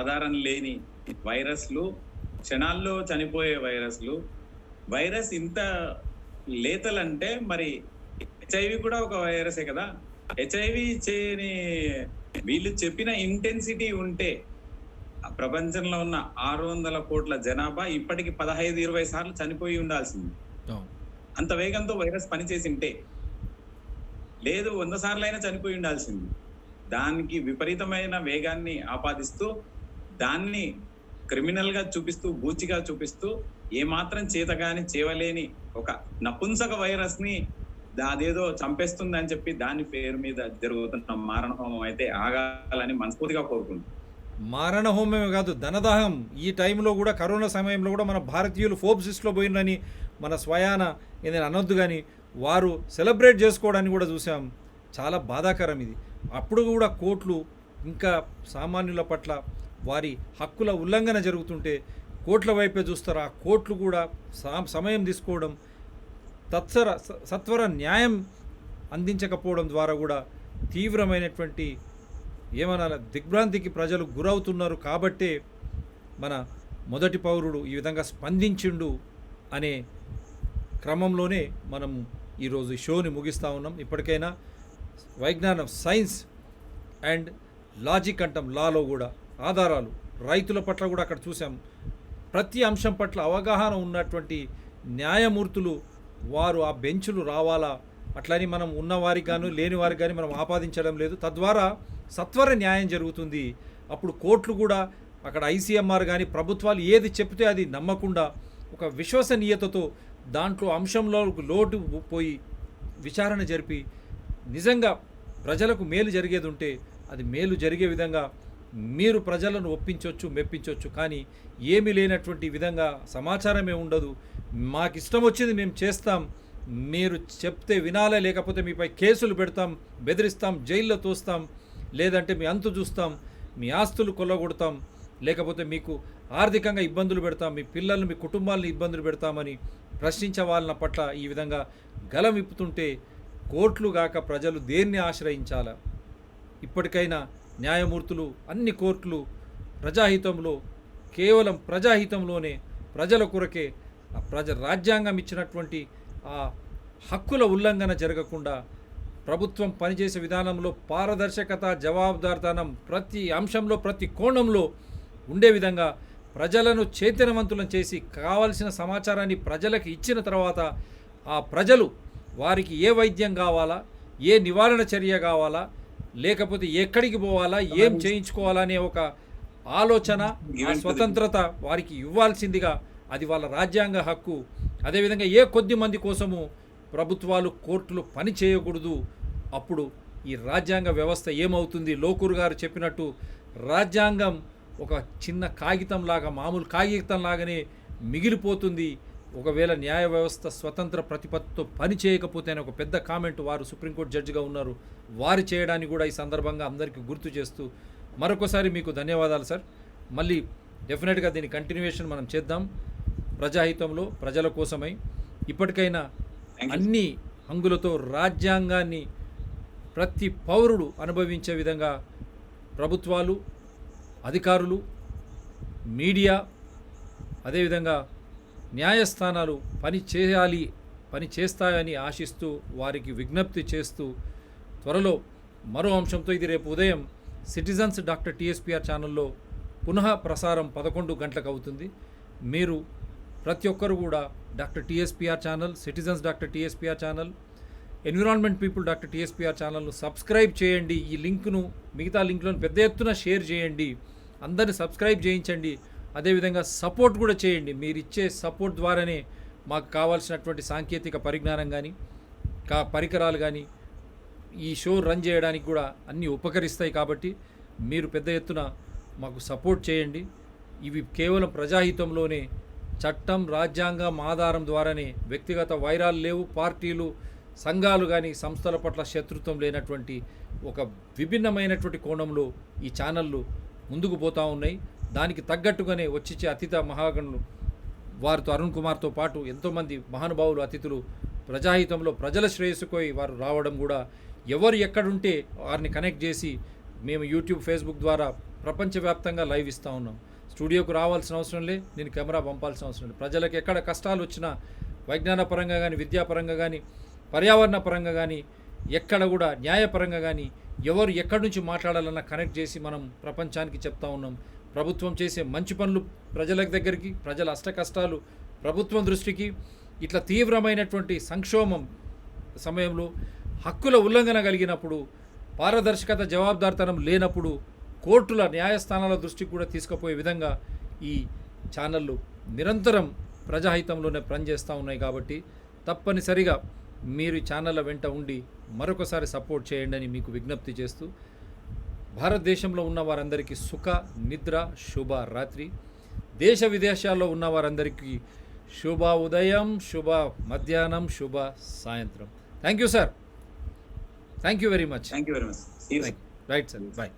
S2: ఆధారం లేని వైరస్లు, క్షణాల్లో చనిపోయే వైరస్ ఇంత లేతలంటే మరి HIV కూడా ఒక వైరసే కదా. హెచ్ఐవి చేయని వీళ్ళు చెప్పిన ఇంటెన్సిటీ ఉంటే ఆ ప్రపంచంలో ఉన్న 600 కోట్ల జనాభా ఇప్పటికి 15-20 సార్లు చనిపోయి ఉండాల్సింది.
S1: అవును.
S2: అంత వేగంతో వైరస్ పనిచేసింటే, లేదు 100 సార్లైనా చనిపోయి ఉండాల్సింది. దానికి విపరీతమైన వేగాన్ని ఆపాదిస్తూ, దాన్ని క్రిమినల్ గా చూపిస్తూ, బూచిగా చూపిస్తూ, ఏమాత్రం చేతగాని చేయలేని ఒక నపుంసక వైరస్ ని అదేదో చంపేస్తుంది అని చెప్పి దాని పేరు మీద జరుగుతున్న మారణ హోమం అయితే ఆగాలని మనస్ఫూర్తిగా కోరుకుంటున్నాను.
S1: మారణ హోమమే కాదు, ధనదాహం ఈ టైంలో కూడా, కరోనా సమయంలో కూడా మన భారతీయులు ఫోర్బ్స్లో పోయినని మన స్వయాన ఏదైనా అనొద్దు, కానీ వారు సెలబ్రేట్ చేసుకోవడానికి కూడా చూసాం. చాలా బాధాకరం ఇది. అప్పుడు కూడా కోర్టులు ఇంకా సామాన్యుల పట్ల వారి హక్కుల ఉల్లంఘన జరుగుతుంటే కోర్టుల వైపే చూస్తారు. ఆ కోర్టులు కూడా సమయం తీసుకోవడం, సత్వర న్యాయం అందించకపోవడం ద్వారా కూడా తీవ్రమైనటువంటి ఏమనాలి దిగ్భ్రాంతికి ప్రజలు గురవుతున్నారు. కాబట్టే మన మొదటి పౌరుడు ఈ విధంగా స్పందించిండు అనే క్రమంలోనే మనం ఈరోజు ఈ షోని ముగిస్తూ ఉన్నాం. ఇప్పటికైనా వైజ్ఞానం, సైన్స్ అండ్ లాజిక్ అంటాం, లాలో కూడా ఆధారాలు, రైతుల పట్ల కూడా అక్కడ చూసాం. ప్రతి అంశం పట్ల అవగాహన ఉన్నటువంటి న్యాయమూర్తులు వారు ఆ బెంచులు రావాలా, అట్లని మనం ఉన్నవారికి గాను లేని వారికి కానీ మనం ఆపాదించడం లేదు. తద్వారా సత్వర న్యాయం జరుగుతుంది. అప్పుడు కోర్టులు కూడా అక్కడ ఐసీఎంఆర్ కానీ ప్రభుత్వాలు ఏది చెప్తే అది నమ్మకుండా ఒక విశ్వసనీయతతో దాంట్లో అంశంలో లోటు పోయి విచారణ జరిపి నిజంగా ప్రజలకు మేలు జరిగేది ఉంటే అది మేలు జరిగే విధంగా మీరు ప్రజలను ఒప్పించవచ్చు, మెప్పించవచ్చు. కానీ ఏమీ లేనటువంటి విధంగా సమాచారమే ఉండదు, మాకు ఇష్టం వచ్చింది మేము చేస్తాం, మీరు చెప్తే వినాలే, లేకపోతే మీపై కేసులు పెడతాం, బెదిరిస్తాం, జైల్లో తోస్తాం, లేదంటే మీ అంతు చూస్తాం, మీ ఆస్తులు కొల్లగొడతాం, లేకపోతే మీకు ఆర్థికంగా ఇబ్బందులు పెడతాం, మీ పిల్లల్ని, మీ కుటుంబాలను ఇబ్బందులు పెడతామని ప్రశ్నించే వాళ్ళ పట్ల ఈ విధంగా గలం విప్పుతుంటే కోర్టులు గాక ప్రజలు దేన్ని ఆశ్రయించాలా? ఇప్పటికైనా న్యాయమూర్తులు, అన్ని కోర్టులు ప్రజాహితంలో, కేవలం ప్రజాహితంలోనే ప్రజల కొరకే రాజ్యాంగం ఇచ్చినటువంటి ఆ హక్కుల ఉల్లంఘన జరగకుండా ప్రభుత్వం పనిచేసే విధానంలో పారదర్శకత, జవాబుదారితనం ప్రతి అంశంలో, ప్రతి కోణంలో ఉండే విధంగా ప్రజలను చైతన్యవంతులను చేసి కావాల్సిన సమాచారాన్ని ప్రజలకు ఇచ్చిన తర్వాత ఆ ప్రజలు వారికి ఏ వైద్యం కావాలా, ఏ నివారణ చర్య కావాలా, లేకపోతే ఎక్కడికి పోవాలా, ఏం చేయించుకోవాలా అనే ఒక ఆలోచన, ఆ స్వతంత్రత వారికి ఇవ్వాల్సిందిగా, అది వాళ్ళ రాజ్యాంగ హక్కు. అదేవిధంగా ఏ కొద్ది మంది కోసము ప్రభుత్వాలు, కోర్టులు పని చేయకూడదు. అప్పుడు ఈ రాజ్యాంగ వ్యవస్థ ఏమవుతుంది? లోకూర్ గారు చెప్పినట్టు రాజ్యాంగం ఒక చిన్న కాగితంలాగా, మామూలు కాగితంలాగానే మిగిలిపోతుంది ఒకవేళ న్యాయ వ్యవస్థ స్వతంత్ర ప్రతిపత్తితో పని చేయకపోతే అని ఒక పెద్ద కామెంట్ వారు సుప్రీంకోర్టు జడ్జిగా ఉన్నారు, వారు చేయడానికి కూడా ఈ సందర్భంగా అందరికీ గుర్తు చేస్తూ మరొకసారి మీకు ధన్యవాదాలు సార్. మళ్ళీ డెఫినెట్గా దీని కంటిన్యూయేషన్ మనం చేద్దాం ప్రజాహితంలో, ప్రజల కోసమై. ఇప్పటికైనా అన్ని హంగులతో రాజ్యాంగాన్ని ప్రతి పౌరుడు అనుభవించే విధంగా ప్రభుత్వాలు, అధికారులు, మీడియా, అదేవిధంగా న్యాయస్థానాలు పని చేస్తాయని ఆశిస్తూ వారికి విజ్ఞప్తి చేస్తూ త్వరలో మరో అంశంతో, ఇది రేపు ఉదయం సిటిజన్స్ డాక్టర్ టీఎస్పీఆర్ ఛానల్లో పునః ప్రసారం 11 గంటలకు అవుతుంది. మీరు ప్రతి ఒక్కరు కూడా doctor TSPR channel, citizens doctor TSPR channel, environment people doctor TSPR ఛానల్ను సబ్స్క్రైబ్ చేయండి. ఈ లింక్ను, మిగతా లింక్లను పెద్ద ఎత్తున షేర్ చేయండి, అందరిని సబ్స్క్రైబ్ చేయించండి. అదేవిధంగా సపోర్ట్ కూడా చేయండి. మీరు ఇచ్చే సపోర్ట్ ద్వారానే మాకు కావాల్సినటువంటి సాంకేతిక పరిజ్ఞానం కానీ, పరికరాలు కానీ, ఈ షో రన్ చేయడానికి కూడా అన్నీ ఉపకరిస్తాయి. కాబట్టి మీరు పెద్ద ఎత్తున మాకు సపోర్ట్ చేయండి. ఇవి కేవలం ప్రజాహితంలోనే, చట్టం, రాజ్యాంగం ఆధారం ద్వారానే, వ్యక్తిగత వైరాలు లేవు, పార్టీలు, సంఘాలు కానీ సంస్థల పట్ల శత్రుత్వం లేనటువంటి ఒక విభిన్నమైనటువంటి కోణంలో ఈ ఛానళ్ళు ముందుకు పోతూ ఉన్నాయి. దానికి తగ్గట్టుగానే వచ్చిచ్చే అతిథ మహాగణులు వారితో అరుణ్ కుమార్తో పాటు ఎంతోమంది మహానుభావులు, అతిథులు ప్రజాహితంలో ప్రజల శ్రేయస్సుకై వారు రావడం కూడా, ఎవరు ఎక్కడుంటే వారిని కనెక్ట్ చేసి మేము యూట్యూబ్, ఫేస్బుక్ ద్వారా ప్రపంచవ్యాప్తంగా లైవ్ ఇస్తూ ఉన్నాం. స్టూడియోకు రావాల్సిన అవసరం లే, నేను కెమెరా పంపాల్సిన అవసరం లేదు. ప్రజలకు ఎక్కడ కష్టాలు వచ్చినా వైజ్ఞాన పరంగా కానీ, విద్యాపరంగా కానీ, పర్యావరణ పరంగా కానీ, ఎక్కడ కూడా న్యాయపరంగా కానీ ఎవరు ఎక్కడి నుంచి మాట్లాడాలన్నా కనెక్ట్ చేసి మనం ప్రపంచానికి చెప్తా ఉన్నాం. ప్రభుత్వం చేసే మంచి పనులు ప్రజల దగ్గరికి, ప్రజల అష్ట కష్టాలు ప్రభుత్వం దృష్టికి, ఇట్లా తీవ్రమైనటువంటి సంక్షోభం సమయంలో హక్కుల ఉల్లంఘన కలిగినప్పుడు, పారదర్శకత జవాబుదారితనం లేనప్పుడు కోర్టుల న్యాయస్థానాల దృష్టికి కూడా తీసుకుపోయే విధంగా ఈ ఛానళ్ళు నిరంతరం ప్రజాహితంలోనే పనిచేస్తూ ఉన్నాయి. కాబట్టి తప్పనిసరిగా మీరు ఈ ఛానళ్ళ వెంట ఉండి మరొకసారి సపోర్ట్ చేయండి అని మీకు విజ్ఞప్తి చేస్తూ, భారతదేశంలో ఉన్న వారందరికీ సుఖ నిద్ర శుభ రాత్రి, దేశ విదేశాల్లో ఉన్న వారందరికీ శుభ ఉదయం, శుభ మధ్యాహ్నం, శుభ సాయంత్రం. Thank you sir, thank you very much.
S2: Thank you very much.
S1: Right sir, bye.